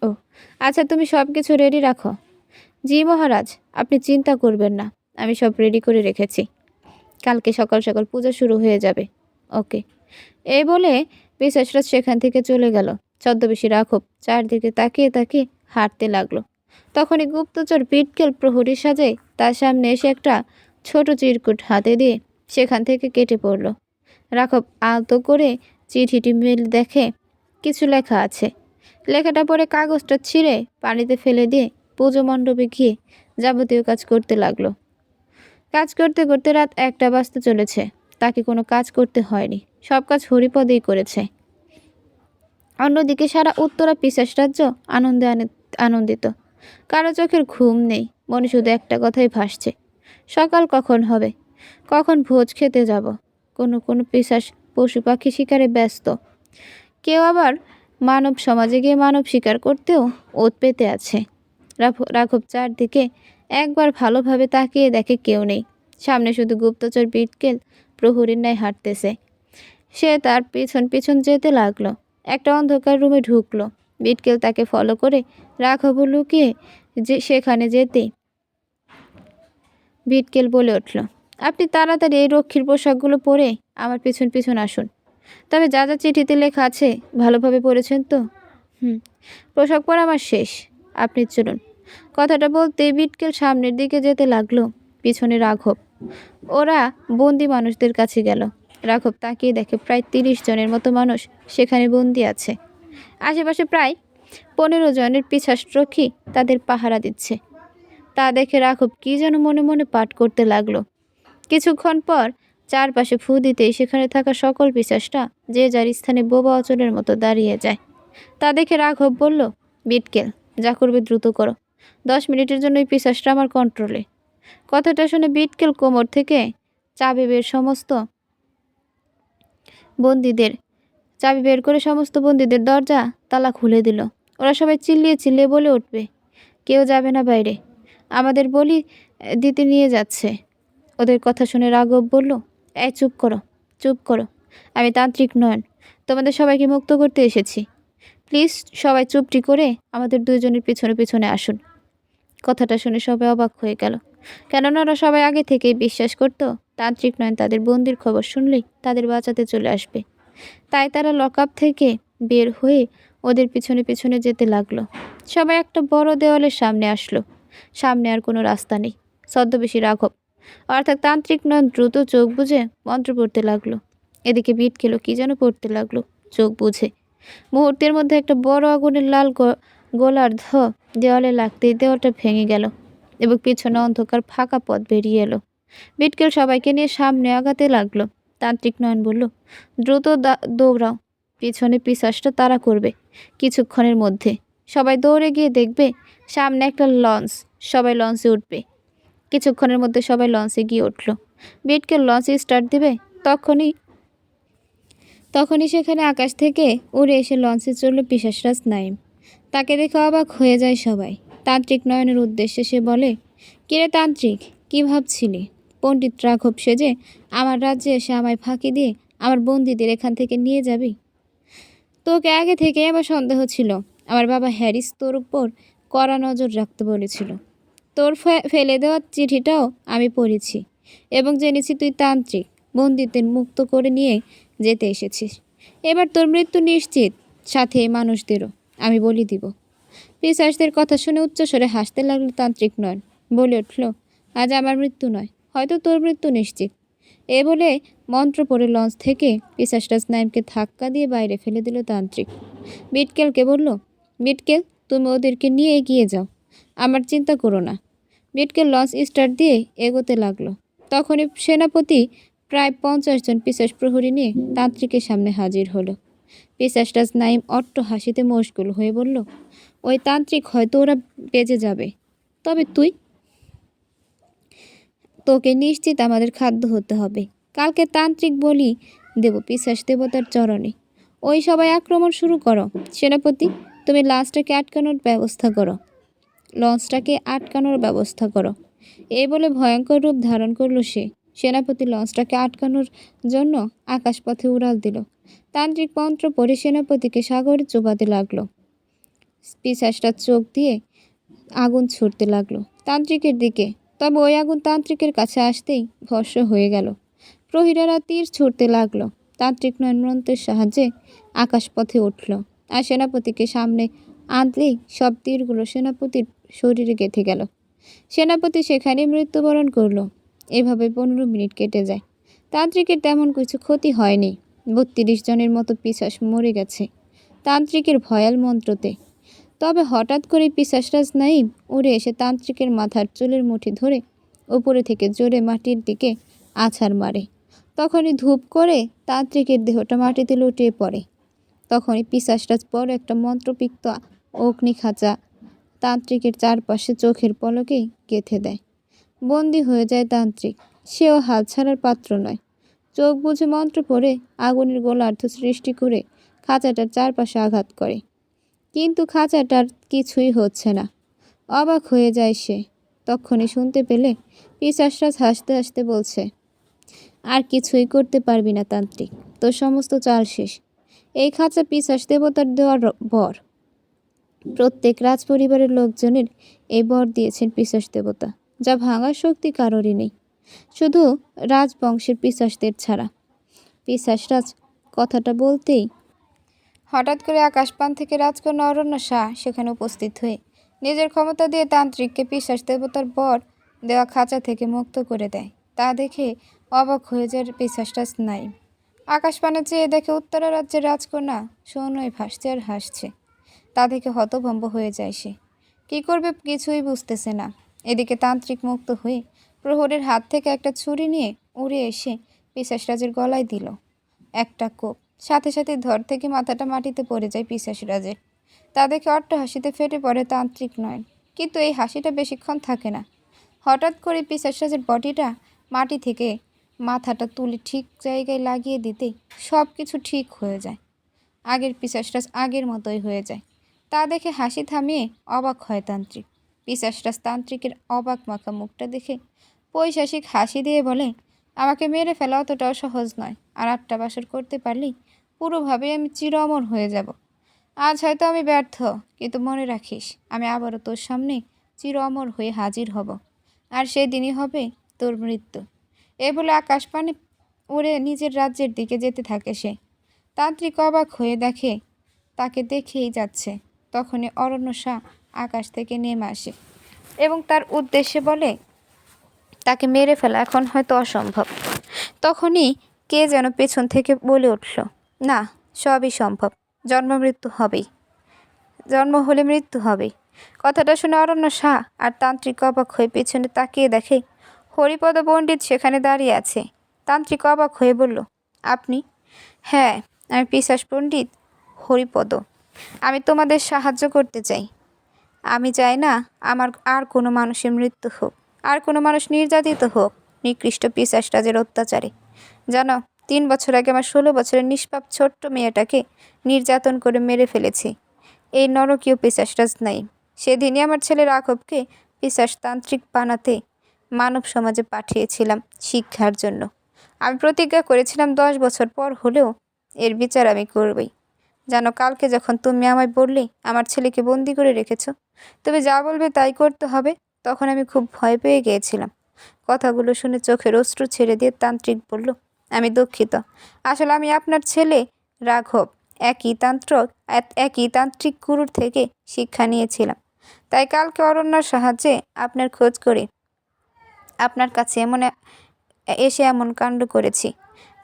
ও আচ্ছা, তুমি সব কিছু রেডি রাখো। জি মহারাজ, আপনি চিন্তা করবেন না, আমি সব রেডি করে রেখেছি। কালকে সকাল সকাল পূজা শুরু হয়ে যাবে। ওকে। এই বলে পিশাচরাজ সেখান থেকে চলে গেল। ছদ্মবেশী রাঘব চারদিকে তাকিয়ে তাকিয়ে হাঁটতে লাগলো। তখনই গুপ্তচর বিটকেল প্রহরী সাজে তার সামনে এসে একটা ছোট চিরকুট হাতে দিয়ে সেখান থেকে কেটে পড়ল। রাঘব আলতো করে চিঠিটি মেল দেখে কিছু লেখা আছে। লেখাটা পড়ে কাগজটা ছিঁড়ে পানিতে ফেলে দিয়ে পুজো মণ্ডপে গিয়ে যাবতীয় কাজ করতে লাগলো। কাজ করতে করতে রাত 1টা বাজতে চলেছে। তাকে কোনো কাজ করতে হয়নি, সব কাজ হরিপদেই করেছে। অন্যদিকে সারা উত্তরা পিশাচ রাজ্য আনন্দিত। কারো চোখের ঘুম নেই, মনে শুধু একটা কথাই ভাসছে, সকাল কখন হবে, কখন ভোজ খেতে যাব। কোনো পিশাচ পশু পাখি শিকারে ব্যস্ত, কেউ আবার মানব সমাজে গিয়ে মানব শিকার করতেও ওত পেতে আছে। রাঘব চারদিকে একবার ভালোভাবে তাকিয়ে দেখে কেউ নেই। সামনে শুধু গুপ্তচর বিটকেল প্রহরীর ন্যায় হাঁটতেছে। সে তার পিছন পিছন যেতে লাগলো। একটা অন্ধকার রুমে ঢুকলো। বিটকেল তাকে ফলো করে রাঘব লুকিয়ে সেখানে যেতেই বিটকেল বলে উঠল, আপনি তাড়াতাড়ি এই রক্ষীর পোশাকগুলো পরে আমার পিছন পিছন আসুন। তবে যা যা চিঠিতে লেখা আছে ভালোভাবে পড়েছেন তো? পোশাক পরা আমার শেষ, আপনি চলুন। কথাটা বলতে বিটকেল সামনের দিকে যেতে লাগলো, পিছনে রাঘব। ওরা বন্দি মানুষদের কাছে গেল। রাঘব তাকিয়ে দেখে প্রায় 30 জনের মতো মানুষ সেখানে বন্দি আছে। আশেপাশে প্রায় 15 জনের পিছাচরক্ষী তাদের পাহারা দিচ্ছে। তা দেখে রাঘব কি যেন মনে মনে পাঠ করতে লাগলো। কিছুক্ষণ পর চারপাশে ফু দিতেই সেখানে থাকা সকল পিশাচটা যে যার স্থানে বোবা অচলের মতো দাঁড়িয়ে যায়। তা দেখে রাঘব বলল, বিটকেল, যা করবে দ্রুত করো। 10 মিনিটের জন্য এই পিশাচটা আমার কন্ট্রোলে। কথাটা শুনে বিটকেল কোমর থেকে চাবি বের সমস্ত বন্দীদের চাবি বের করে সমস্ত বন্দীদের দরজা তালা খুলে দিল। ওরা সবাই চিল্লিয়ে চিল্লিয়ে বলে উঠবে, কেউ যাবে না বাইরে, আমাদের বলি দিতে নিয়ে যাচ্ছে। ওদের কথা শুনে রাঘব বলল, এই চুপ করো, চুপ করো, আমি তান্ত্রিক নয়ন, তোমাদের সবাইকে মুক্ত করতে এসেছি। প্লিজ সবাই চুপটি করে আমাদের দুইজনের পিছনে পিছনে আসুন। কথাটা শুনে সবাই অবাক হয়ে গেল, কেননা ওরা সবাই আগে থেকেই বিশ্বাস করত তান্ত্রিক নয়ন তাদের বন্দির খবর শুনলেই তাদের বাঁচাতে চলে আসবে। তাই তারা লকআপ থেকে বের হয়ে ওদের পিছনে পিছনে যেতে লাগলো। সবাই একটা বড় দেওয়ালের সামনে আসলো। সামনে আর কোনো রাস্তা নেই। ছদ্মবেশী রাঘব অর্থাৎ তান্ত্রিক নয়ন দ্রুত চোখ বুজে মন্ত্র পড়তে লাগলো। এদিকে বিটকেলও কি যেন পড়তে লাগলো চোখ বুঝে। মুহূর্তের মধ্যে একটা বড় আগুনের লাল গোলার্ধ দেওয়ালে লাগতেই দেওয়ালটা ভেঙে গেল এবং পিছনে অন্ধকার ফাঁকা পথ বেরিয়ে এলো। বিটকেল সবাইকে নিয়ে সামনে আগাতে লাগলো। তান্ত্রিক নয়ন বলল, দ্রুত দৌড়াও, পিছনে পিশাচটা তাড়া করবে। কিছুক্ষণের মধ্যে সবাই দৌড়ে গিয়ে দেখবে সামনে একটা লঞ্চ, সবাই লঞ্চে উঠবে। কিছুক্ষণের মধ্যে সবাই লঞ্চে গিয়ে উঠল। বিটকেল লঞ্চ স্টার্ট দিবে, তখনই সেখানে আকাশ থেকে উড়ে এসে লঞ্চে চড়ল পিশাচরাজ নাইম। তাকে দেখে অবাক হয়ে যায় সবাই। তান্ত্রিক নয়নের উদ্দেশ্যে সে বলে, কিরে তান্ত্রিক, কি ভাবছিলি পণ্ডিত রাঘব সেজে আমার রাজ্যে এসে আমায় ফাঁকি দিয়ে আমার বন্দীদের এখান থেকে নিয়ে যাবি? তোকে আগে থেকে আমার সন্দেহ ছিল। আমার বাবা হ্যারিস তোর উপর কড়া নজর রাখতে বলেছিল। তোর ফেলে দেওয়া চিঠিটাও আমি পড়েছি এবং জেনেছি তুই তান্ত্রিক, বন্দীদের মুক্ত করে নিয়ে যেতে এসেছিস। এবার তোর মৃত্যু নিশ্চিত, সাথে এই মানুষদেরও আমি বলি দিব। পিশাচদের কথা শুনে উচ্চস্বরে হাসতে লাগলো তান্ত্রিক নয়ন। বলে উঠল, আজ আমার মৃত্যু নয়, হয়তো তোর মৃত্যু নিশ্চিত। এ বলে মন্ত্র পড়ে লঞ্চ থেকে পিশাচরাজ নাইমকে ধাক্কা দিয়ে বাইরে ফেলে দিল তান্ত্রিক। বিটকেলকে বলল, বিটকেল, তুমি ওদেরকে নিয়ে এগিয়ে যাও, আমার চিন্তা করো না। বিটকেল লঞ্চ স্টার্ট দিয়ে এগোতে লাগলো। তখনই সেনাপতি প্রায় 50 জন পিশাচ প্রহরী নিয়ে তান্ত্রিকের সামনে হাজির হলো। পিশাচরাজ নাইম অট্ট হাসিতে মশগুল হয়ে বলল, ওই তান্ত্রিক হয়তো ওরা বেঁচে যাবে, তবে তোকে নিশ্চিত আমাদের খাদ্য হতে হবে। কালকে তান্ত্রিক বলি দেব পিশাচ দেবতার চরণে। ওই সবাই আক্রমণ শুরু করো। সেনাপতি, তুমি লঞ্চটাকে আটকানোর ব্যবস্থা করো। এই বলে ভয়ঙ্কর রূপ ধারণ করলো সে। সেনাপতি লঞ্চটাকে আটকানোর জন্য আকাশপথে উড়াল দিল। তান্ত্রিক মন্ত্র পড়ে সেনাপতিকে সাগরে চুবাতে লাগলো। পিশাচটা চোখ দিয়ে আগুন ছুটতে লাগলো তান্ত্রিকের দিকে। তবে ওই আগুন তান্ত্রিকের কাছে আসতেই ভস্ম হয়ে গেল। প্রহরীরা তীর ছুটতে লাগলো। তান্ত্রিক নয়ন মন্ত্রের সাহায্যে আকাশপথে উঠল আর সেনাপতিকে সামনে আনলেই সব তীরগুলো সেনাপতির শরীরে গেঁথে গেল। সেনাপতি সেখানে মৃত্যুবরণ করল। এভাবে 15 মিনিট কেটে যায়। তান্ত্রিকের তেমন কিছু ক্ষতি হয়নি। 32 জনের মতো পিশাচ মরে গেছে তান্ত্রিকের ভয়াল মন্ত্রতে। তবে হঠাৎ করে পিশাচরাজ নাইম উড়ে এসে তান্ত্রিকের মাথার চুলের মুঠি ধরে উপরে থেকে জোরে মাটির দিকে আছাড় মারে। তখনই ধূপ করে তান্ত্রিকের দেহটা মাটিতে লুটিয়ে পড়ে। তখনই পিশাচরাজ বড় একটা মন্ত্রপিক্ত অগ্নি খাঁচা তান্ত্রিকের চারপাশে চোখের পলকেই গেঁথে দেয়। বন্দী হয়ে যায় তান্ত্রিক। সেও হাল ছাড়ার পাত্র নয়। চোখ বুঝে মন্ত্র পড়ে আগুনের গোলার্ধ সৃষ্টি করে খাঁচাটার চারপাশে আঘাত করে। কিন্তু খাঁচাটার কিছুই হচ্ছে না। অবাক হয়ে যায় সে। তখনই শুনতে পেলে পিশাচরাজ হাসতে হাসতে বলছে, আর কিছুই করতে পারবি না তান্ত্রিক, তোর সমস্ত চাল শেষ। এই খাঁচা পিশাচ দেবতার দেওয়ার বর। প্রত্যেক রাজপরিবারের লোকজনের এই বর দিয়েছেন পিশাচ দেবতা, যা ভাঙার শক্তি কারোরই নেই, শুধু রাজবংশের পিশাচদের ছাড়া। পিশাচরাজ কথাটা বলতেই হঠাৎ করে আকাশপান থেকে রাজকন্যা অরণ্য শাহ সেখানে উপস্থিত হয়ে নিজের ক্ষমতা দিয়ে তান্ত্রিককে পিশাচ দেবতার বর দেওয়া খাঁচা থেকে মুক্ত করে দেয়। তা দেখে অবাক হয়ে যায় পিশাচরাজ নাইম। আকাশপানে চেয়ে দেখে উত্তরা রাজ্যের রাজকন্যা সৌনয় ভাসছে আর হাসছে। তা দেখে হতভম্ব হয়ে যায় সে। কী করবে কিছুই বুঝতেছে না। এদিকে তান্ত্রিক মুক্ত হয়ে প্রহরীর হাত থেকে একটা ছুরি নিয়ে উড়ে এসে পিশাচরাজের গলায় দিল একটা কোপ। সাথে সাথে ধর থেকে মাথাটা মাটিতে পড়ে যায় পিশাচরাজের। তা দেখে অট্টহাসিতে ফেটে পড়ে তান্ত্রিক নয়ন। কিন্তু এই হাসিটা বেশিক্ষণ থাকে না। হঠাৎ করে পিশাচরাজের বডিটা মাটি থেকে মাথাটা তুলে ঠিক জায়গায় লাগিয়ে দিতেই সব কিছু ঠিক হয়ে যায়। আগের পিশাচরাজ আগের মতোই হয়ে যায়। তা দেখে হাসি থামিয়ে অবাক হয় তান্ত্রিক। পিশাচরাজ তান্ত্রিকের অবাক মাখা মুখটা দেখে পৈশাসিক হাসি দিয়ে বলে, আমাকে মেরে ফেলা অতটাও সহজ নয়। আর 8টা বাসর করতে পারলেই পুরোভাবে আমি চির অমর হয়ে যাব। আজ হয়তো আমি ব্যর্থ, কিন্তু মনে রাখিস আমি আবারও তোর সামনে চির অমর হয়ে হাজির হব। আর সেদিনই হবে তোর মৃত্যু। এ বলে আকাশ পানে উড়ে নিজের রাজ্যের দিকে যেতে থাকে সে। তান্ত্রিক অবাক হয়ে দেখে তাকে দেখেই যাচ্ছে। তখনই অরণ্য শাহ আকাশ থেকে নেমে আসে এবং তার উদ্দেশ্যে বলে, তাকে মেরে ফেলা এখন হয়তো অসম্ভব। তখনই কে যেন পেছন থেকে বলে উঠল, না, সবই সম্ভব। জন্ম মৃত্যু হবেই, জন্ম হলে মৃত্যু হবেই। কথাটা শুনে অরণ্য শাহ আর তান্ত্রিক অবাক হয়ে পেছনে তাকিয়ে দেখে হরিপদ পণ্ডিত সেখানে দাঁড়িয়ে আছে। তান্ত্রিক অবাক হয়ে বলল, আপনি? হ্যাঁ, আমি পিশাচ পণ্ডিত হরিপদ। আমি তোমাদের সাহায্য করতে চাই। আমি চাই না আমার আর কোনো মানুষের মৃত্যু হোক, আর কোনো মানুষ নির্যাতিত হোক নিকৃষ্ট পিশাচরাজের অত্যাচারে। জানো, 3 বছর আগে আমার 16 বছরের নিষ্পাপ ছোট্ট মেয়েটাকে নির্যাতন করে মেরে ফেলেছি এই নরকীয় পিশাচরাজ নাই। সেদিনই আমার ছেলে রাঘবকে পিশাচতান্ত্রিক বানাতে মানব সমাজে পাঠিয়েছিলাম শিক্ষার জন্য। আমি প্রতিজ্ঞা করেছিলাম 10 বছর পর হলেও এর বিচার আমি করবই। জানো, কালকে যখন তুমি আমায় বললে আমার ছেলেকে বন্দি করে রেখেছো, তুমি যা বলবে তাই করতে হবে, তখন আমি খুব ভয় পেয়ে গিয়েছিলাম। কথাগুলো শুনে চোখের অশ্রু ছেড়ে দিয়ে তান্ত্রিক বলল, আমি দুঃখিত। আসলে আমি আপনার ছেলে রাঘব একই তান্ত্রিক গুরুর থেকে শিক্ষা নিয়েছিলাম। তাই কালকে অরণ্যর সাহায্যে আপনার খোঁজ করে আপনার কাছে এসে এমন কাণ্ড করেছি।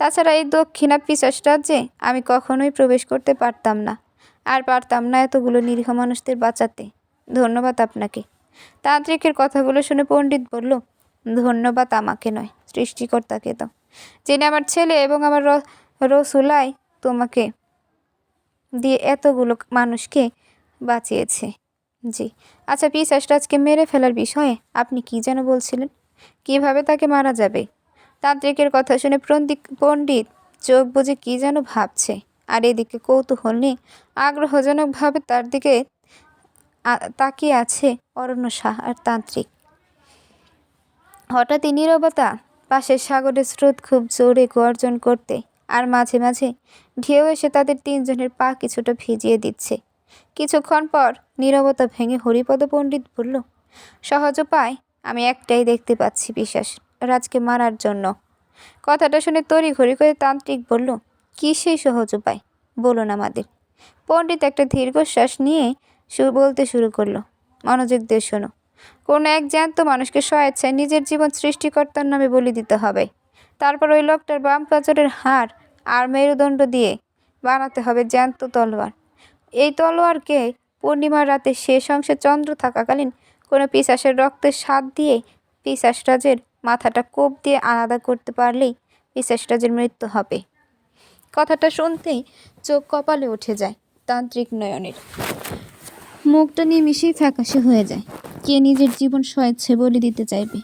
তাছাড়া এই দক্ষিণা পিশাচ রাজ্যে আমি কখনোই প্রবেশ করতে পারতাম না, আর পারতাম না এতগুলো নিরীহ মানুষদের বাঁচাতে। ধন্যবাদ আপনাকে। তান্ত্রিকের কথাগুলো শুনে পণ্ডিত বলল, ধন্যবাদ আমাকে নয়, সৃষ্টিকর্তাকে দাও, যিনি আমার ছেলে এবং আমার রসুলাই তোমাকে দিয়ে এতগুলো মানুষকে বাঁচিয়েছে। জি, আচ্ছা, পিশাচরাজকে মেরে ফেলার বিষয়ে আপনি কি যেন বলছিলেন? কিভাবে তাকে মারা যাবে? তান্ত্রিকের কথা শুনে পণ্ডিত চোখ বুজে কি যেন ভাবছে, আর এদিকে কৌতূহল নিয়ে আগ্রহজনকভাবে তার দিকে তাকিয়ে আছে অরণ্য শাহ আর তান্ত্রিক। হঠাৎই নীরবতা। পাশের সাগরের স্রোত খুব জোরে গর্জন করতে আর মাঝে মাঝে ঢেউ এসে তাদের 3 জনের পা কিছুটা ভিজিয়ে দিচ্ছে। কিছুক্ষণ পর নীরবতা ভেঙে হরিপদ পণ্ডিত বলল, সহজ উপায় আমি একটাই দেখতে পাচ্ছি পিশাচ রাজকে মারার জন্য। কথাটা শুনে তড়িঘড়ি করে তান্ত্রিক বলল, কী সেই সহজ উপায়, বলুন আমাদের। পণ্ডিত একটা দীর্ঘশ্বাস নিয়ে বলতে শুরু করলো, মনোযোগ দিয়ে শোনো। কোনো এক জ্যান্ত মানুষকে স্বেচ্ছায় নিজের জীবন সৃষ্টিকর্তার নামে বলি দিতে হবে। তারপর ওই লোকটার বাম পাঁজরের হাড় আর মেরুদণ্ড দিয়ে বানাতে হবে জ্যান্ত তলোয়ার। এই তলোয়ারকে পূর্ণিমার রাতে শেষ অংশে চন্দ্র থাকাকালীন কোনো পিশাচের রক্তের স্বাদ দিয়ে পিশাচরাজের মাথাটা কোপ দিয়ে আলাদা করতে পারলেই পিশাচরাজের মৃত্যু হবে। কথাটা শুনতেই চোখ কপালে উঠে যায় তান্ত্রিক নয়নের। মুখটা নিমিষেই ফ্যাকাশে হয়ে যায়। কে নিজের জীবন স্বেচ্ছায় বলি দিতে চাইবে?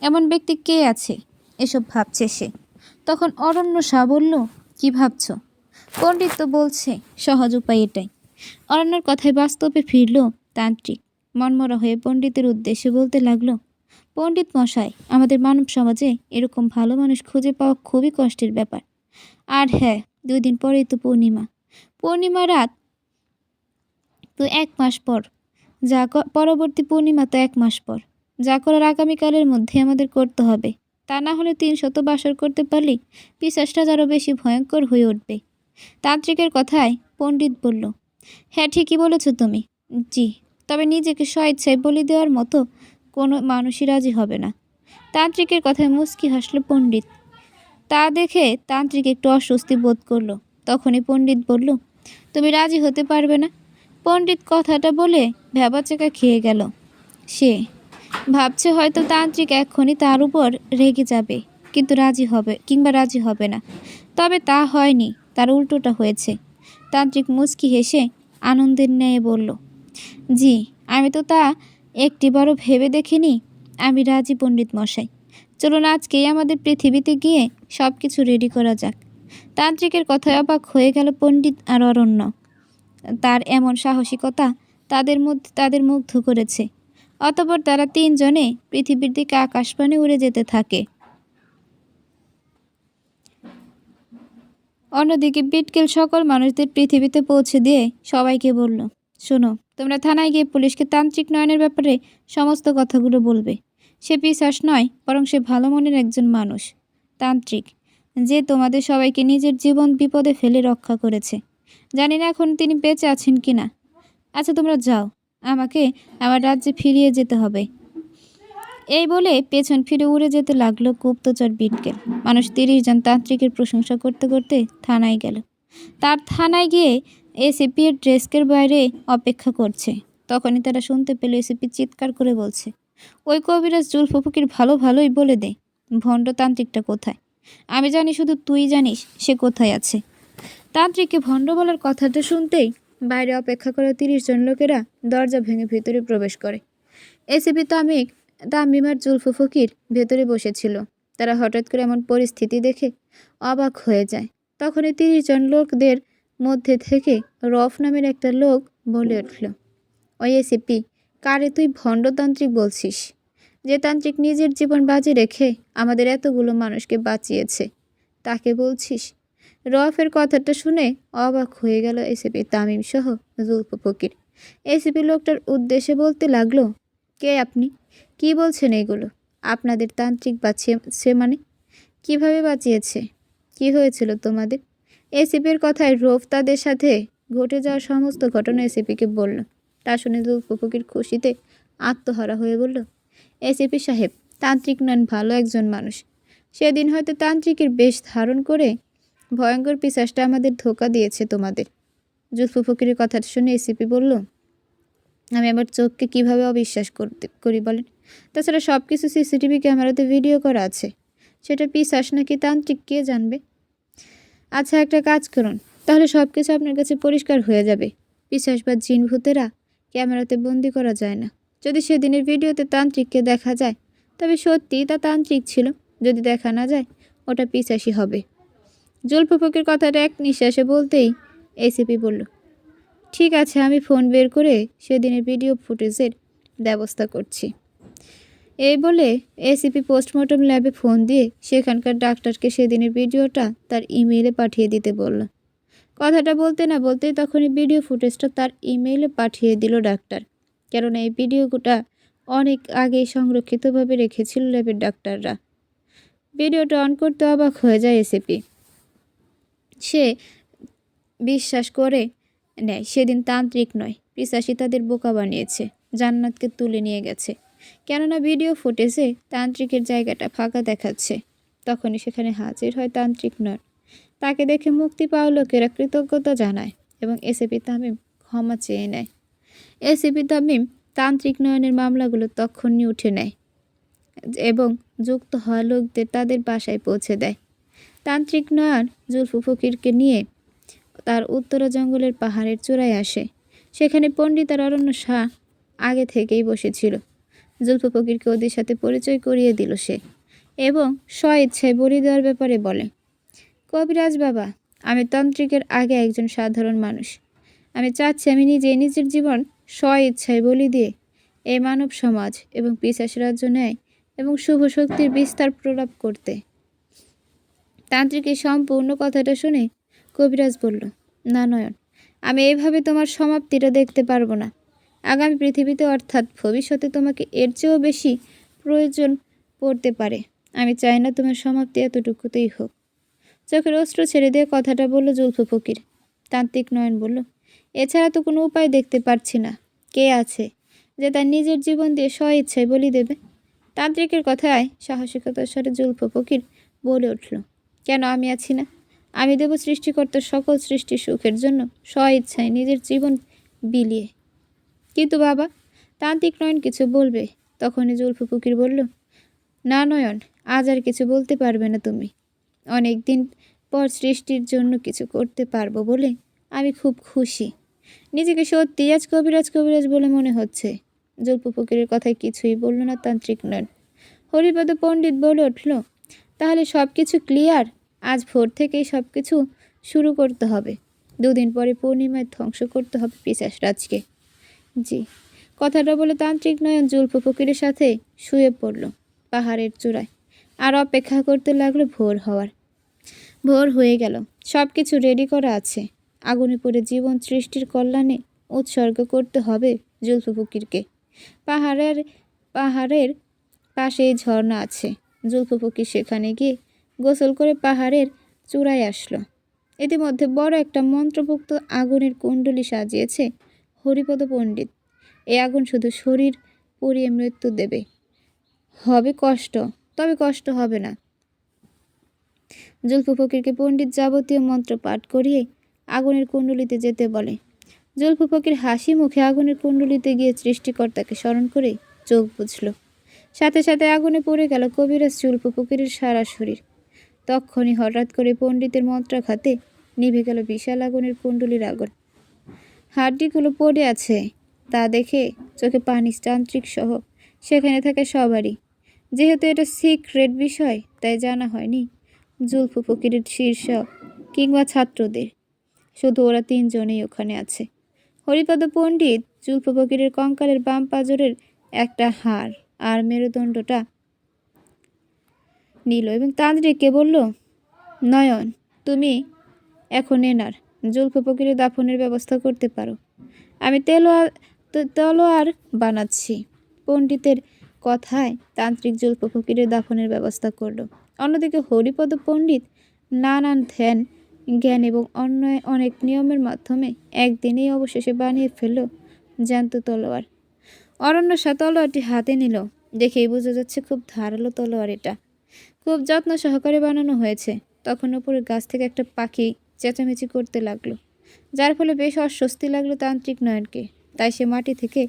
এমন ব্যক্তি কে আছে? এসব ভাবছে সে। তখন অরণ্য শাহ বলল, কি ভাবছ? পণ্ডিত তো বলছে সহজ উপায় এটাই। অরণ্যর কথায় বাস্তবে ফিরল তান্ত্রিক। মনমরা হয়ে পণ্ডিতের উদ্দেশ্যে বলতে লাগলো, পণ্ডিত মশাই, আমাদের মানব সমাজে এরকম ভালো মানুষ খুঁজে পাওয়া খুবই কষ্টের ব্যাপার। আর হ্যাঁ, 2 দিন পরেই তো পূর্ণিমা রাত তো 1 মাস পর, পরবর্তী পূর্ণিমা তো 1 মাস পর। যা করার আগামীকালের মধ্যে আমাদের করতে হবে। তা না হলে 300 বাসর করতে পারলেই পিশাচটা আরও বেশি ভয়ঙ্কর হয়ে উঠবে। তান্ত্রিকের কথায় পণ্ডিত বলল, হ্যাঁ, ঠিকই বলেছ তুমি। জি, তবে নিজেকে স্বেচ্ছায় বলি দেওয়ার মতো কোনো মানুষই রাজি হবে না। তান্ত্রিকের কথায় মুচকি হাসল পণ্ডিত। তা দেখে তান্ত্রিক একটু অস্বস্তি বোধ করলো। তখনই পণ্ডিত বলল, তুমি রাজি হতে পারবে না? পণ্ডিত কথাটা বলে ভ্যাবাচেকা খেয়ে গেল। সে ভাবছে হয়তো তান্ত্রিক এক্ষুনি তার উপর রেগে যাবে, কিন্তু রাজি হবে না। তবে তা হয়নি, তার উল্টোটা হয়েছে। তান্ত্রিক মুচকি হেসে আনন্দের ন্যায় বলল, জি, আমি তো তা একটিবারও ভেবে দেখিনি। আমি রাজি পণ্ডিত মশাই। চলুন আজকেই আমাদের পৃথিবীতে গিয়ে সব কিছু রেডি করা যাক। তান্ত্রিকের কথায় অবাক হয়ে গেল পণ্ডিত আর অরণ্য। তার এমন সাহসিকতা তাদের মুগ্ধ করেছে। অতঃপর তারা তিনজনে পৃথিবীর দিকে আকাশপানে উড়ে যেতে থাকে। অন্যদিকে বিটকেল সকল মানুষদের পৃথিবীতে পৌঁছে দিয়ে সবাইকে বলল, শোনো, তোমরা থানায় গিয়ে পুলিশকে তান্ত্রিক নয়নের ব্যাপারে সমস্ত কথাগুলো বলবে। সে পিশাচ নয়, বরং সে ভালো মনের একজন মানুষ, তান্ত্রিক, যে তোমাদের সবাইকে নিজের জীবন বিপদে ফেলে রক্ষা করেছে। জানি না এখন তিনি বেঁচে আছেন কি না। আচ্ছা, তোমরা যাও, আমাকে আমার রাজ্যে ফিরিয়ে যেতে হবে। এই বলে পেছন ফিরে উড়ে যেতে লাগলো গুপ্তচর বিটকেল। মানুষ 30 জন তান্ত্রিকের প্রশংসা করতে করতে থানায় গেল। তার থানায় গিয়ে এসিপি এর ডেস্কের বাইরে অপেক্ষা করছে। তখনই তারা শুনতে পেল এসিপি চিৎকার করে বলছে, ওই কবিরাজ জুলফু ফকির ভালোই বলে দে, ভণ্ড তান্ত্রিকটা কোথায়? আমি জানি, শুধু তুই জানিস সে কোথায় আছে। তান্ত্রিককে ভণ্ড বলার কথাটা শুনতেই বাইরে অপেক্ষা করা 30 জন লোকেরা দরজা ভেঙে ভেতরে প্রবেশ করে। এসিপি তামিম আর জুলফু ফকির ভেতরে বসেছিল। তারা হঠাৎ করে এমন পরিস্থিতি দেখে অবাক হয়ে যায়। তখনই 30 জন লোকদের মধ্যে থেকে রফ নামের একটা লোক বলে উঠল, ওই এসিপি, কারে তুই ভণ্ডতান্ত্রিক বলছিস? যে তান্ত্রিক নিজের জীবন বাজি রেখে আমাদের এতগুলো মানুষকে বাঁচিয়েছে, তাকে বলছিস? রফের কথাটা শুনে অবাক হয়ে গেল এসিপি তামিম সহ জুলফু ফকির। এসিপি লোকটার উদ্দেশ্যে বলতে লাগলো, কে আপনি? কি বলছেন এগুলো? আপনাদের তান্ত্রিক বাঁচিয়েছে মানে? কিভাবে বাঁচিয়েছে? কি হয়েছিল তোমাদের? এসিপির কথায় রফ তাদের সাথে ঘটে যাওয়া সমস্ত ঘটনা এসিপিকে বলল। তা শুনে জুলফু ফকির খুশিতে আত্মহারা হয়ে বলল, এসিপি সাহেব, তান্ত্রিক নন, ভালো একজন মানুষ। সেদিন হয়তো তান্ত্রিকের বেশ ধারণ করে ভয়ঙ্কর পিশাচটা আমাদের ধোঁকা দিয়েছে তোমাদের। জুলফু ফকিরের কথা শুনে এসিপি বলল, আমি আমার চোখকে কিভাবে অবিশ্বাস করি বলেন? তাছাড়া সব কিছু সিসিটিভি ক্যামেরাতে ভিডিও করা আছে। সেটা পিশাচ নাকি তান্ত্রিক কে জানবে? আচ্ছা, একটা কাজ করুন, তাহলে সব কিছু আপনার কাছে পরিষ্কার হয়ে যাবে। পিশাচ বা জিন ভূতেরা ক্যামেরাতে বন্দি করা যায় না। যদি সেদিনের ভিডিওতে তান্ত্রিককে দেখা যায়, তবে সত্যিই তা তান্ত্রিক ছিল। যদি দেখা না যায়, ওটা পিশাচই হবে। জুলফু ফকির কথাটা এক নিঃশ্বাসে বলতেই এসিপি বলল, ঠিক আছে, আমি ফোন বের করে সেদিনের ভিডিও ফুটেজের ব্যবস্থা করছি। এই বলে এসিপি পোস্টমর্টম ল্যাবে ফোন দিয়ে সেখানকার ডাক্তারকে সেদিনের ভিডিওটা তার ইমেইলে পাঠিয়ে দিতে বলল। কথাটা বলতে না বলতেই তখনই ভিডিও ফুটেজটা তার ইমেইলে পাঠিয়ে দিল ডাক্তার। কেননা এই ভিডিওটা অনেক আগেই সংরক্ষিতভাবে রেখেছিল ল্যাবের ডাক্তাররা। ভিডিওটা অন করতে অবাক হয়ে যায় এসিপি। সে বিশ্বাস করে নেয় সেদিন তান্ত্রিক নয়, পিশাচই তাদের বোকা বানিয়েছে, জান্নাতকে তুলে নিয়ে গেছে। কেননা ভিডিও ফুটেজে তান্ত্রিকের জায়গাটা ফাঁকা দেখাচ্ছে। তখনই সেখানে হাজির হয় তান্ত্রিক নয়। তাকে দেখে মুক্তি পাওয়া লোকেরা কৃতজ্ঞতা জানায় এবং এসিপি তামিম ক্ষমা চেয়ে নেয়। এসিপি তামিম তান্ত্রিক নয়নের মামলাগুলো তখনই উঠে নেয় এবং যুক্ত হওয়া লোকদের তাদের বাসায় পৌঁছে দেয়। তান্ত্রিক নয়ন জুলফু ফকিরকে নিয়ে তার উত্তরা জঙ্গলের পাহাড়ের চূড়ায় আসে। সেখানে পণ্ডিত আর অরণ্য শাহ আগে থেকেই বসেছিল। জুলফু ফকিরকে ওদের সাথে পরিচয় করিয়ে দিল সে এবং স্ব-ইচ্ছায় বলি দেওয়ার ব্যাপারে বলে, কবিরাজ বাবা, আমি তান্ত্রিকের আগে একজন সাধারণ মানুষ। আমি চাচ্ছি আমি নিজের জীবন স্ব-ইচ্ছায় বলি দিয়ে এই মানব সমাজ এবং পিশাচ রাজ্য ন্যায় এবং শুভ শক্তির বিস্তার প্রলাপ করতে। তান্ত্রিকের সম্পূর্ণ কথাটা শুনে কবিরাজ বলল, না নয়ন, আমি এইভাবে তোমার সমাপ্তিটা দেখতে পারবো না। আগামী পৃথিবীতে অর্থাৎ ভবিষ্যতে তোমাকে এর চেয়েও বেশি প্রয়োজন পড়তে পারে। আমি চাই না তোমার সমাপ্তি এতটুকুতেই হোক। চোখের অস্ত্র ছেড়ে দিয়ে কথাটা বলল জুলফু ফকির। তান্ত্রিক নয়ন বলল, এছাড়া তো কোনো উপায় দেখতে পারছি না। কে আছে যে তার নিজের জীবন দিয়ে স্ব-ইচ্ছায় বলি দেবে? তান্ত্রিকের কথায় সাহসিকতার স্বরে জুলফু ফকির বলে উঠল, কেন আমি আছি না? আমি দেব সৃষ্টিকর্তার সকল সৃষ্টির সুখের জন্য স্ব-ইচ্ছায় নিজের জীবন বিলিয়ে। কিন্তু বাবা, তান্ত্রিক নয়ন কিছু বলবে, তখনই জুলফু ফকির বলল, না নয়ন, আজ আর কিছু বলতে পারবে না তুমি। অনেক দিন পর সৃষ্টির জন্য কিছু করতে পারবো বলে আমি খুব খুশি। নিজেকে সত্যি আজ কবিরাজ কবিরাজ বলে মনে হচ্ছে। জল্প ফকিরের কথায় কিছুই বলল না তান্ত্রিক নয়ন। হরিপদ পণ্ডিত বলে উঠল, তাহলে সব কিছু ক্লিয়ার? আজ ভোর থেকেই সব কিছু শুরু করতে হবে। 2 দিন পরে পূর্ণিমায় ধ্বংস করতে হবে পিশাচরাজকে। জি। কথাটা বলে তান্ত্রিক নয়ন জুলফ ফকিরের সাথে শুয়ে পড়ল পাহাড়ের চূড়ায় আর অপেক্ষা করতে লাগলো ভোর হওয়ার। ভোর হয়ে গেল। সব কিছু রেডি করা আছে। আগুনে পড়ে জীবন সৃষ্টির কল্যাণে উৎসর্গ করতে হবে জুলফ ফকিরকে। পাহাড়ের পাহাড়ের পাশেই ঝর্ণা আছে। জুলফ ফকির সেখানে গিয়ে গোসল করে পাহাড়ের চূড়ায় আসলো। ইতিমধ্যে বড় একটা মন্ত্রপুক্ত আগুনের কুণ্ডলী সাজিয়েছে হরিপদ পণ্ডিত। এই আগুন শুধু শরীর পুড়িয়ে মৃত্যু দেবে। হবে কষ্ট, তবে কষ্ট হবে না। জুলফ ফকিরকে পণ্ডিত যাবতীয় মন্ত্র পাঠ করিয়ে আগুনের কুণ্ডলিতে যেতে বলে। জুলফ ফকির হাসি মুখে আগুনের কুণ্ডলিতে গিয়ে সৃষ্টিকর্তাকে স্মরণ করে চোখ বুঝল। সাথে সাথে আগুনে পড়ে গেল কবিরাজ জুলফ ফকিরের সারা শরীর। তক্ষণি হঠাৎ করে পণ্ডিতের মন্ত্রাঘাতে নিভে গেল বিশাল আগুনের কুণ্ডলীর আগুন। হাড্ডিগুলো পড়ে আছে তা দেখে চোখে পানি তান্ত্রিক সহ সেখানে থাকে সবারই। যেহেতু এটা সিক্রেট বিষয় তাই জানা হয়নি জুলফ ফকিরের শীর্ষ কিংবা ছাত্রদের। শুধু ওরা 3 জনেই ওখানে আছে। হরিপদ পণ্ডিত জুলফ ফকিরের কঙ্কালের বাম পাঁজরের একটা হাড় আর মেরুদণ্ডটা নিল এবং তান্ত্রিককে বলল, নয়ন, তুমি এখন এনার জুলফ ফকিরের দাফনের ব্যবস্থা করতে পারো। আমি তলোয়ার বানাচ্ছি। পণ্ডিতের কথায় তান্ত্রিক জুলফ ফকিরের দাফনের ব্যবস্থা করল। অন্যদিকে হরিপদ পণ্ডিত নানান ধ্যান জ্ঞান এবং অন্য অনেক নিয়মের মাধ্যমে একদিনেই অবশেষে বানিয়ে ফেলল জ্যান্ত তলোয়ার। অরণ্যসা তলোয়ারটি হাতে নিল। দেখেই বোঝা যাচ্ছে খুব ধারালো তলোয়ার এটা। খুব যত্ন সহকারে বানানো হয়েছে। তখন উপরে গাছ থেকে একটা পাখি চেঁচামেচি করতে লাগলো, যার ফলে বেশ অস্বস্তি লাগলো তান্ত্রিক নয়নকে। তাই সে মাটি থেকে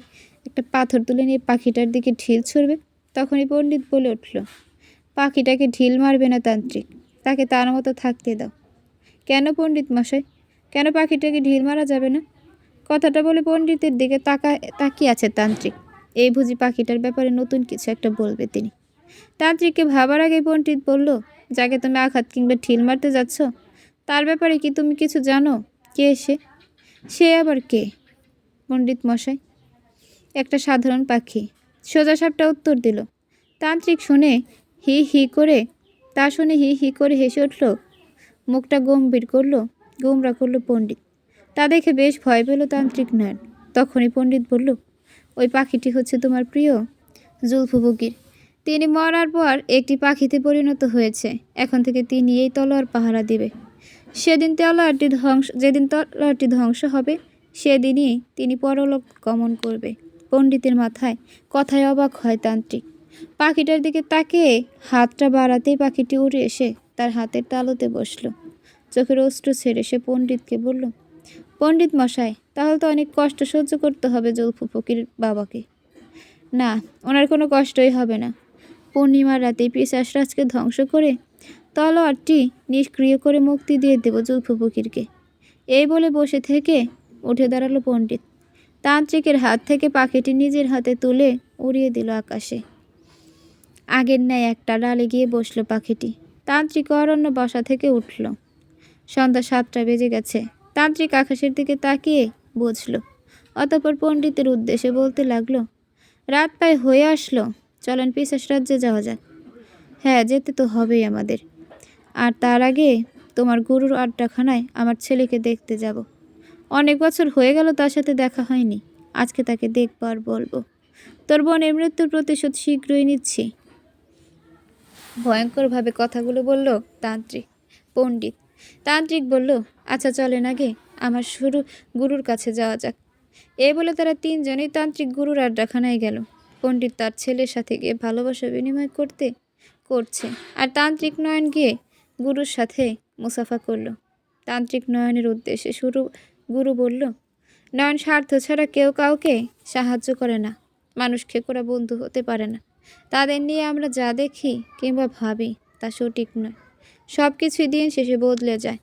একটা পাথর তুলে নিয়ে পাখিটার দিকে ঢিল ছুড়বে। তখনই পণ্ডিত বলে উঠল, পাখিটাকে ঢিল মারবে না তান্ত্রিক, তাকে তার মতো থাকতে দাও। কেন পণ্ডিত মশাই, কেন পাখিটাকে ঢিল মারা যাবে না? কথাটা বলে পণ্ডিতের দিকে তাকিয়ে আছে তান্ত্রিক। এই বুঝি পাখিটার ব্যাপারে নতুন কিছু একটা বলবে তিনি। তান্ত্রিককে ভাবার আগে পণ্ডিত বলল, যাকে তুমি আঘাত কিংবা ঢিল মারতে যাচ্ছ তার ব্যাপারে কি তুমি কিছু জানো? কে সে? সে আবার কে পণ্ডিত মশাই? একটা সাধারণ পাখি, সোজা সাপটা উত্তর দিল। তান্ত্রিক শুনে হি হি করে হেসে উঠল। মুখটা গোমরা করলো পণ্ডিত। তা দেখে বেশ ভয় পেল তান্ত্রিক নয়ন। তখনই পণ্ডিত বলল, ওই পাখিটি হচ্ছে তোমার প্রিয় জুলফ ফকির। তিনি মরার পর একটি পাখিতে পরিণত হয়েছে। এখন থেকে তিনি এই তলোয়ার পাহারা দিবে। যেদিন তলোয়ারটি ধ্বংস হবে সেদিনই তিনি পরলোক গমন করবে। পণ্ডিতের কথায় অবাক হয় তান্ত্রিক। পাখিটার দিকে তাকিয়ে হাতটা বাড়াতেই পাখিটি উড়ে এসে তার হাতের তালুতে বসলো। চোখের অশ্রু ছেড়ে সে পণ্ডিতকে বলল, পণ্ডিত মশাই, তাহলে তো অনেক কষ্ট সহ্য করতে হবে জুলফ ফকির বাবাকে। না, ওনার কোনো কষ্টই হবে না। পূর্ণিমার রাতে পিশাচরাজকে ধ্বংস করে তলোয়ারটি নিষ্ক্রিয় করে মুক্তি দিয়ে দেব জুলফ ফকিরকে। এই বলে বসে থেকে উঠে দাঁড়ালো পণ্ডিত। তান্ত্রিকের হাত থেকে পাখিটি নিজের হাতে তুলে উড়িয়ে দিল আকাশে। আগের ন্যায় একটা ডালে গিয়ে বসলো পাখিটি। তান্ত্রিক অরণ্য বসা থেকে উঠল। সন্ধ্যা 7টা বেজে গেছে। তান্ত্রিক আকাশের দিকে তাকিয়ে বুঝল। অতঃপর পণ্ডিতের উদ্দেশ্যে বলতে লাগলো, রাত প্রায় হয়ে আসলো, চলেন পিশাচ রাজ্যে যাওয়া যাক। হ্যাঁ, যেতে তো হবেই আমাদের। আর তার আগে তোমার গুরুর আড্ডাখানায় আমার ছেলেকে দেখতে যাব। অনেক বছর হয়ে গেল তার সাথে দেখা হয়নি। আজকে তাকে দেখবো আর বলবো, তোর বোনের মৃত্যুর প্রতিশোধ শীঘ্রই নিচ্ছি। ভয়ঙ্করভাবে কথাগুলো বলল পণ্ডিত। তান্ত্রিক বলল, আচ্ছা চলেন আগে আমার গুরুর কাছে যাওয়া যাক। এই বলে তারা 3 জনেই তান্ত্রিক গুরুর আড্ডাখানায় গেল। পণ্ডিত তার ছেলের সাথে গিয়ে ভালোবাসা বিনিময় করছে আর তান্ত্রিক নয়ন গিয়ে গুরুর সাথে মুসাফা করল। তান্ত্রিক নয়নের উদ্দেশ্যে গুরু বলল, নয়ন স্বার্থ ছাড়া কেউ কাউকে সাহায্য করে না। মানুষ খেকোড়া বন্ধু হতে পারে না। তাদের নিয়ে আমরা যা দেখি কিংবা ভাবি তা সঠিক নয়। সব কিছুই দিন শেষে বদলে যায়।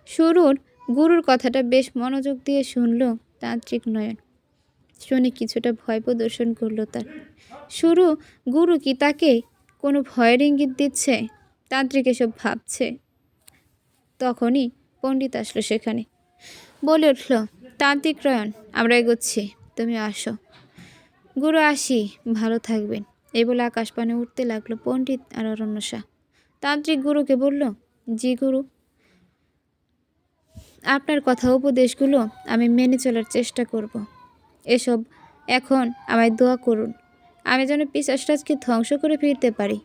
শুরুর গুরুর কথাটা বেশ মনোযোগ দিয়ে শুনল তান্ত্রিক নয়ন। শুনে কিছুটা ভয় প্রদর্শন করলো তার। শুরু গুরু কি তাকে কোনো ভয়ের ইঙ্গিত দিচ্ছে? তান্ত্রিক এসব ভাবছে। তখনই পণ্ডিত আসলো সেখানে। বলে উঠল, তান্ত্রিক নয়ন, আমরা এগোচ্ছি, তুমি আসো। গুরু আসি, ভালো থাকবেন। এই বলে আকাশপানে উঠতে লাগলো পণ্ডিত আর অরণ্য শাহ। তান্ত্রিক গুরুকে বলল, জি গুরু, আপনার কথা উপদেশগুলো আমি মেনে চলার চেষ্টা করব। এসব এখন আমায় দোয়া করুন, আমি যেন পিশাচরাজকে ধ্বংস করে ফিরতে পারি।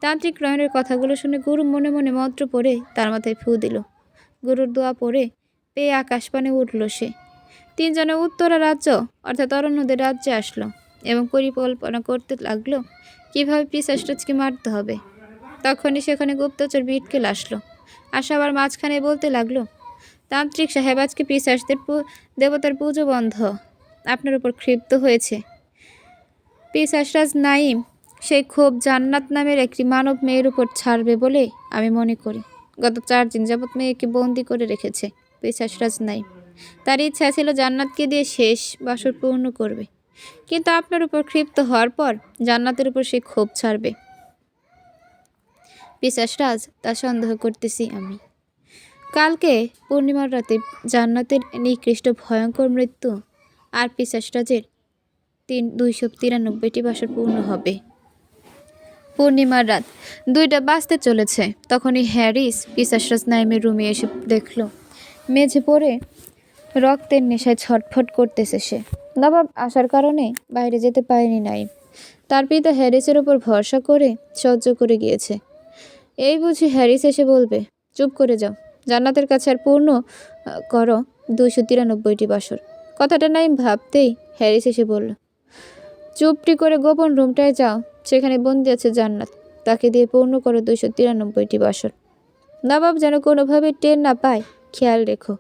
তান্ত্রিক নয়নের কথাগুলো শুনে গুরু মনে মনে মন্ত্র পড়ে তার মাথায় ফু দিল। গুরুর দোয়া পড়ে পেয়ে আকাশপানে উঠল সে। তিনজনে উত্তরা রাজ্য অর্থাৎ অরণ্যদের রাজ্যে আসলো এবং পরিকল্পনা করতে লাগলো কীভাবে পিশাচরাজকে মারতে হবে। তখনই সেখানে গুপ্তচর বিটকেল আসলো। আর সবার মাঝখানে বলতে লাগলো, তান্ত্রিক সাহেব, আজকে পিশাচদের দেবতার পুজো বন্ধ, আপনার উপর ক্ষিপ্ত হয়েছে। পিশাচরাজ নাইম সেই ক্ষোভ জান্নাত নামের একটি মানব মেয়ের উপর ছাড়বে বলে আমি মনে করি। গত 4 দিন যাবৎ মেয়েকে বন্দি করে রেখেছে পিশাচরাজ নাইম। তার ইচ্ছা ছিল জান্নাতকে দিয়ে শেষ বাসর পূর্ণ করবে, কিন্তু আপনার উপর ক্ষিপ্ত হওয়ার পর জান্নাতের উপর সে ক্ষোভ ছাড়বে। পিশাচরাজ তা সন্দেহ করতেছি আমি। কালকে পূর্ণিমার রাতে জান্নাতের নিকৃষ্ট ভয়ঙ্কর মৃত্যু আর পিশাচরাজের 293টি বাসর পূর্ণ হবে। পূর্ণিমার রাত 2টা বাজতে চলেছে। তখনই হ্যারিস পিশাচরাজ নাইমের রুমে এসে দেখল মেঝে পড়ে রক্তের নেশায় ছটফট করতেছে সে। নবাব আসার কারণে বাইরে যেতে পারেনি নাইম। তার পিতা হ্যারিসের উপর ভরসা করে সহ্য করে গিয়েছে। এই বুঝি হ্যারিস এসে বলবে, চুপ করে যাও, জান্নাতের কাছে আর পূর্ণ করো 293টি বাসর। কথাটা নাইম ভাবতেই হ্যারিস এসে বলল, চুপটি করে গোপন রুমটায় যাও, সেখানে বন্দি আছে জান্নাত, তাকে দিয়ে পূর্ণ করো 293টি বাসর। নবাব যেন কোনোভাবে টের না পায়, খেয়াল রেখো।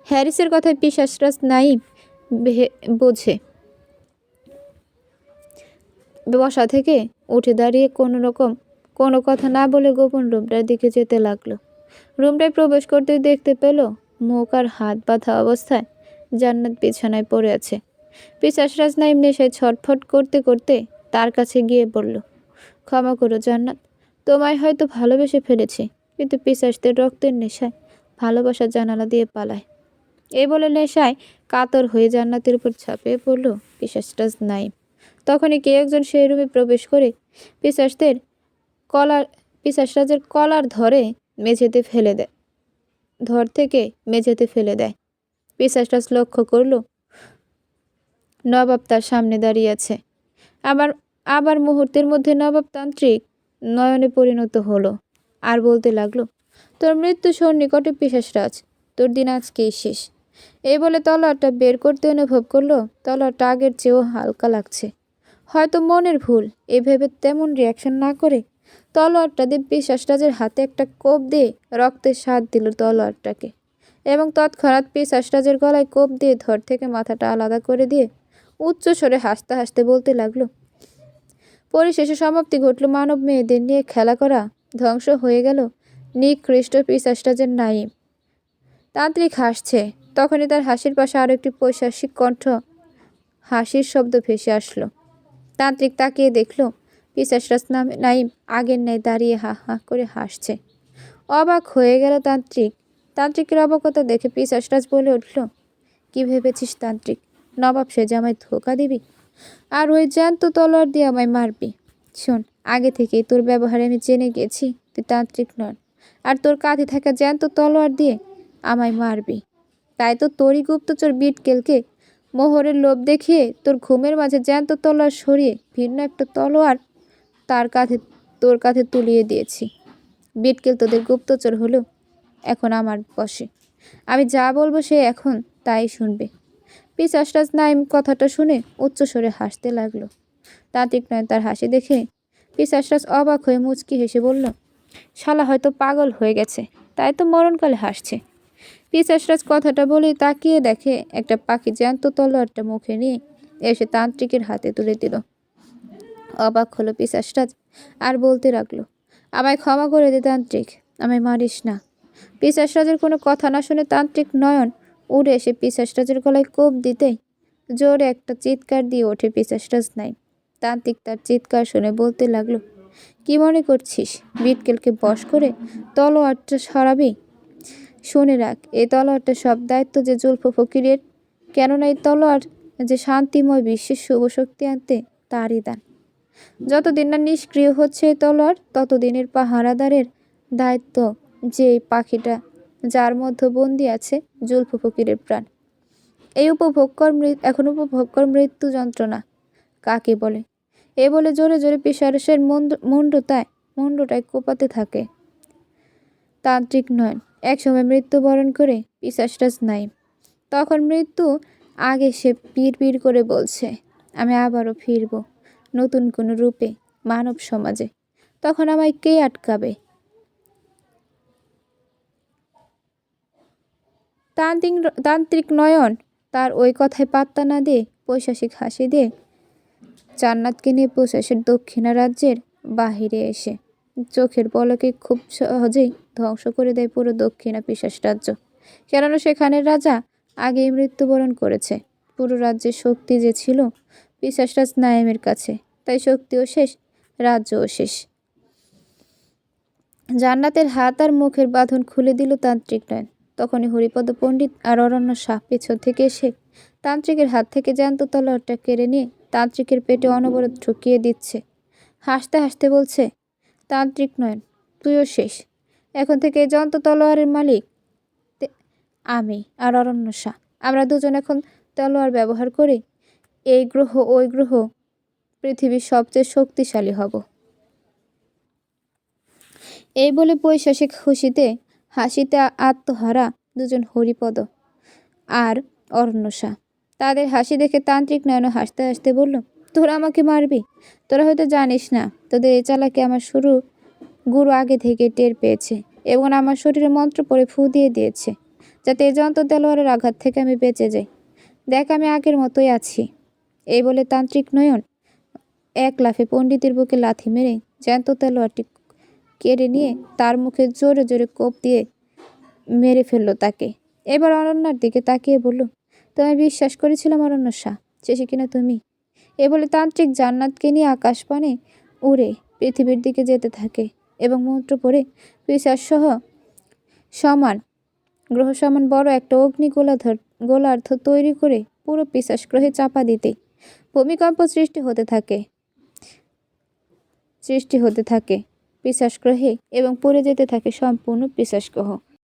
হ্যারিসের কথায় পিশাচরাজ নাইম বোঝে। বসা থেকে উঠে দাঁড়িয়ে কোনো কথা না বলে গোপন রুমটার দিকে যেতে লাগলো। রুমটায় প্রবেশ করতেই দেখতে পেল মুখ আর হাত বাঁধা অবস্থায় জান্নাত বিছানায় পড়ে আছে। পিশাচরাজ নাইম নেশায় ছটফট করতে করতে তার কাছে গিয়ে বলল, ক্ষমা করো জান্নাত, তোমায় হয়তো ভালোবেসে ফেলেছি, কিন্তু পিশাচদের রক্তের নেশায় ভালোবাসার জানালা দিয়ে পালায়। এই বলে নেশায় কাতর হয়ে জান্নাতের উপর ঝাঁপিয়ে পড়ল পিশাচরাজ নাইম। তখনই কে একজন সেই রুমে প্রবেশ করে পিশাচরাজের কলার ধরে মেঝেতে ফেলে দেয়। পিশাচরাজ লক্ষ্য করল নবাব তার সামনে দাঁড়িয়ে আছে। আবার মুহূর্তের মধ্যে নবাব তান্ত্রিক নয়নে পরিণত হলো আর বলতে লাগলো, তোর মৃত্যু সন্নিকটে পিশাচরাজ, তোর দিন আজকেই শেষ। এই বলে তলোয়ারটা বের করতে অনুভব করলো তলোয়ারটা আগের চেয়েও হালকা লাগছে। হয়তো মনের ভুল, এই ভেবে তেমন রিয়াকশন না করে তলোয়ারটা দিয়ে পিশাচরাজের হাতে একটা কোপ দিয়ে রক্তের স্বাদ দিল তলোয়ারটাকে, এবং তৎক্ষণাৎ পিশাচরাজের গলায় কোপ দিয়ে ধর থেকে মাথাটা আলাদা করে দিয়ে উচ্চ স্বরে হাসতে হাসতে বলতে লাগলো, পরিশেষে সমাপ্তি ঘটল মানব মেয়েদের নিয়ে খেলা করা, ধ্বংস হয়ে গেল নিকৃষ্ট পিশাচরাজের নাইম। তান্ত্রিক হাসছে। তখনই তার হাসির পাশে আরো একটি পৈশাচিক কণ্ঠ হাসির শব্দ ভেসে আসলো। তান্ত্রিক তাকিয়ে দেখল পিশাচরাজ নাইম আগের ন্যায় দাঁড়িয়ে হা হা করে হাসছে। অবাক হয়ে গেল তান্ত্রিকের অবাকতা দেখে পিশাচরাজ বলে উঠল, কি ভেবেছিস তান্ত্রিক, নবাব সেজে আমায় ধোকা দিবি আর ওই জ্যান্ত তলোয়ার দিয়ে আমায় মারবি? শোন, আগে থেকেই তোর ব্যবহারে আমি জেনে গেছি তুই তান্ত্রিক নন, আর তোর কাঁধে থাকা জ্যান্ত তলোয়ার দিয়ে আমায় মারবি। তাই তো তোরই গুপ্তচর বিটকেলকে মোহরের লোভ দেখিয়ে তোর ঘুমের মাঝে জ্যান্ত তলোয়ার সরিয়ে ভিন্ন একটা তলোয়ার তোর কাঁধে তুলিয়ে দিয়েছি। বিটকেল তোদের গুপ্তচর হলেও এখন আমার বশে। আমি যা বলবো সে এখন তাই শুনবে। পিশাচরাজ নাইম কথাটা শুনে উচ্চস্বরে হাসতে লাগলো। তান্ত্রিক নয় তার হাসি দেখে পিশাচরাজ অবাক হয়ে মুচকি হেসে বলল, শালা হয়তো পাগল হয়ে গেছে, তাই তো মরণকালে হাসছে। পিশাচরাজ কথাটা বলেই তাকিয়ে দেখে একটা পাখি জ্যান্ত তলোয়ারটা মুখে নিয়ে এসে তান্ত্রিকের হাতে তুলে দিল। অবাক হলো পিশাচরাজ আর বলতে লাগলো, আমায় ক্ষমা করে দে তান্ত্রিক, আমায় মারিস না। পিশাচরাজের কোনো কথা না শুনে তান্ত্রিক নয়ন উড়ে এসে পিশাচরাজের গলায় কোপ দিতেই জোরে একটা চিৎকার দিয়ে ওঠে পিশাচরাজ নাই। তান্ত্রিক তার চিৎকার শুনে বলতে লাগলো, কি মনে করছিস বিটকেলকে বশ করে তলোয়ারটা সরাবি? শুনে রাখ, এই তলোয়ারটা সব দায়িত্ব যে জুলফ ফকিরের, কেননা এই তলোয়ার যে শান্তিময় বিশ্বের শুভ শক্তি আনতে তারই দান। যতদিন না নিষ্ক্রিয় হচ্ছে এই তলোয়ার, ততদিনের পাহারাদারের দায়িত্ব যে এই পাখিটা যার মধ্যে বন্দি আছে জুলফ ফকিরের প্রাণ। এই এখন উপভোগ কর মৃত্যু যন্ত্রণা কাকে বলে। এ বলে জোরে জোরে পিশাচের মুন্ডটায় কোপাতে থাকে। তান্ত্রিক নয়ন একসময় মৃত্যুবরণ করে পিশাচরাজ নাই। তখন মৃত্যু আগে সে পিড় করে বলছে, আমি আবারও ফিরব নতুন কোনো রূপে মানব সমাজে। তখন আমায় কে আটকাবে? তান্ত্রিক নয়ন তার ওই কথায় পাত্তা না দিয়ে পৈশাচিক হাসি দিয়ে জান্নাতকে নিয়ে পৌঁছাসে দক্ষিণা রাজ্যের বাহিরে এসে চোখের পলকে খুব সহজেই ধ্বংস করে দেয় পুরো দক্ষিণা পিশাচ রাজ্য। কেননা সেখানের রাজা আগেই মৃত্যুবরণ করেছে। পুরো রাজ্যের শক্তি যে ছিল পিশাচরাজ নায়েমের কাছে, তাই শক্তিও শেষ, রাজ্যও শেষ। জান্নাতের হাত আর মুখের বাঁধন খুলে দিল তান্ত্রিক নয়ন। তখনই হরিপদ পণ্ডিত আর অরণ্য শাহ পেছন থেকে এসে তান্ত্রিকের হাত থেকে জ্যান্ত তলোয়ারটা কেড়ে নিয়ে তান্ত্রিকের পেটে অনবরত ঢুকিয়ে দিচ্ছে। হাসতে হাসতে বলছে, তান্ত্রিক নয়ন, তুইও শেষ। এখন থেকে এই জ্যান্ত তলোয়ারের মালিক আমি আর অরণ্য শাহ। আমরা দুজন এখন তলোয়ার ব্যবহার করে এই গ্রহ ওই গ্রহ পৃথিবীর সবচেয়ে শক্তিশালী হব। এই বলে পৈশাচিক হাসিতে আত্মহারা দুজন হরিপদ আর অরণ্য শাহ। তাদের হাসি দেখে তান্ত্রিক নয়ন হাসতে হাসতে বলল, তোরা আমাকে মারবি? তোরা হয়তো জানিস না, তোদের এই চালাকি আমার গুরু আগে থেকে টের পেয়েছে এবং আমার শরীরে মন্ত্র পড়ে ফু দিয়ে দিয়েছে, যাতে এই যন্ত্র তলোয়ারের আঘাত থেকে আমি বেঁচে যাই। দেখ, আমি আগের মতোই আছি। এই বলে তান্ত্রিক নয়ন এক লাফে পণ্ডিতের বুকে লাথি মেরে জ্যান্ত তলোয়ারটি কেড়ে নিয়ে তার মুখে জোরে জোরে কোপ দিয়ে মেরে ফেললো তাকে। এবার অরণ্যার দিকে তাকিয়ে বলল, তোমায় বিশ্বাস করেছিলাম অরণ্য শাহ, শেষে কিনা তুমি। এ বলে তান্ত্রিক জান্নাতকে নিয়ে আকাশপানে উড়ে পৃথিবীর দিকে যেতে থাকে এবং মন্ত্র পড়ে পিশাচসহ গ্রহ সমান বড় একটা গোলার্ধ তৈরি করে পুরো পিশাচ গ্রহে চাপা দিতেই ভূমিকম্প সৃষ্টি হতে থাকে পিশাচ গ্রহে এবং পড়ে যেতে থাকে সম্পূর্ণ পিশাচ গ্রহ।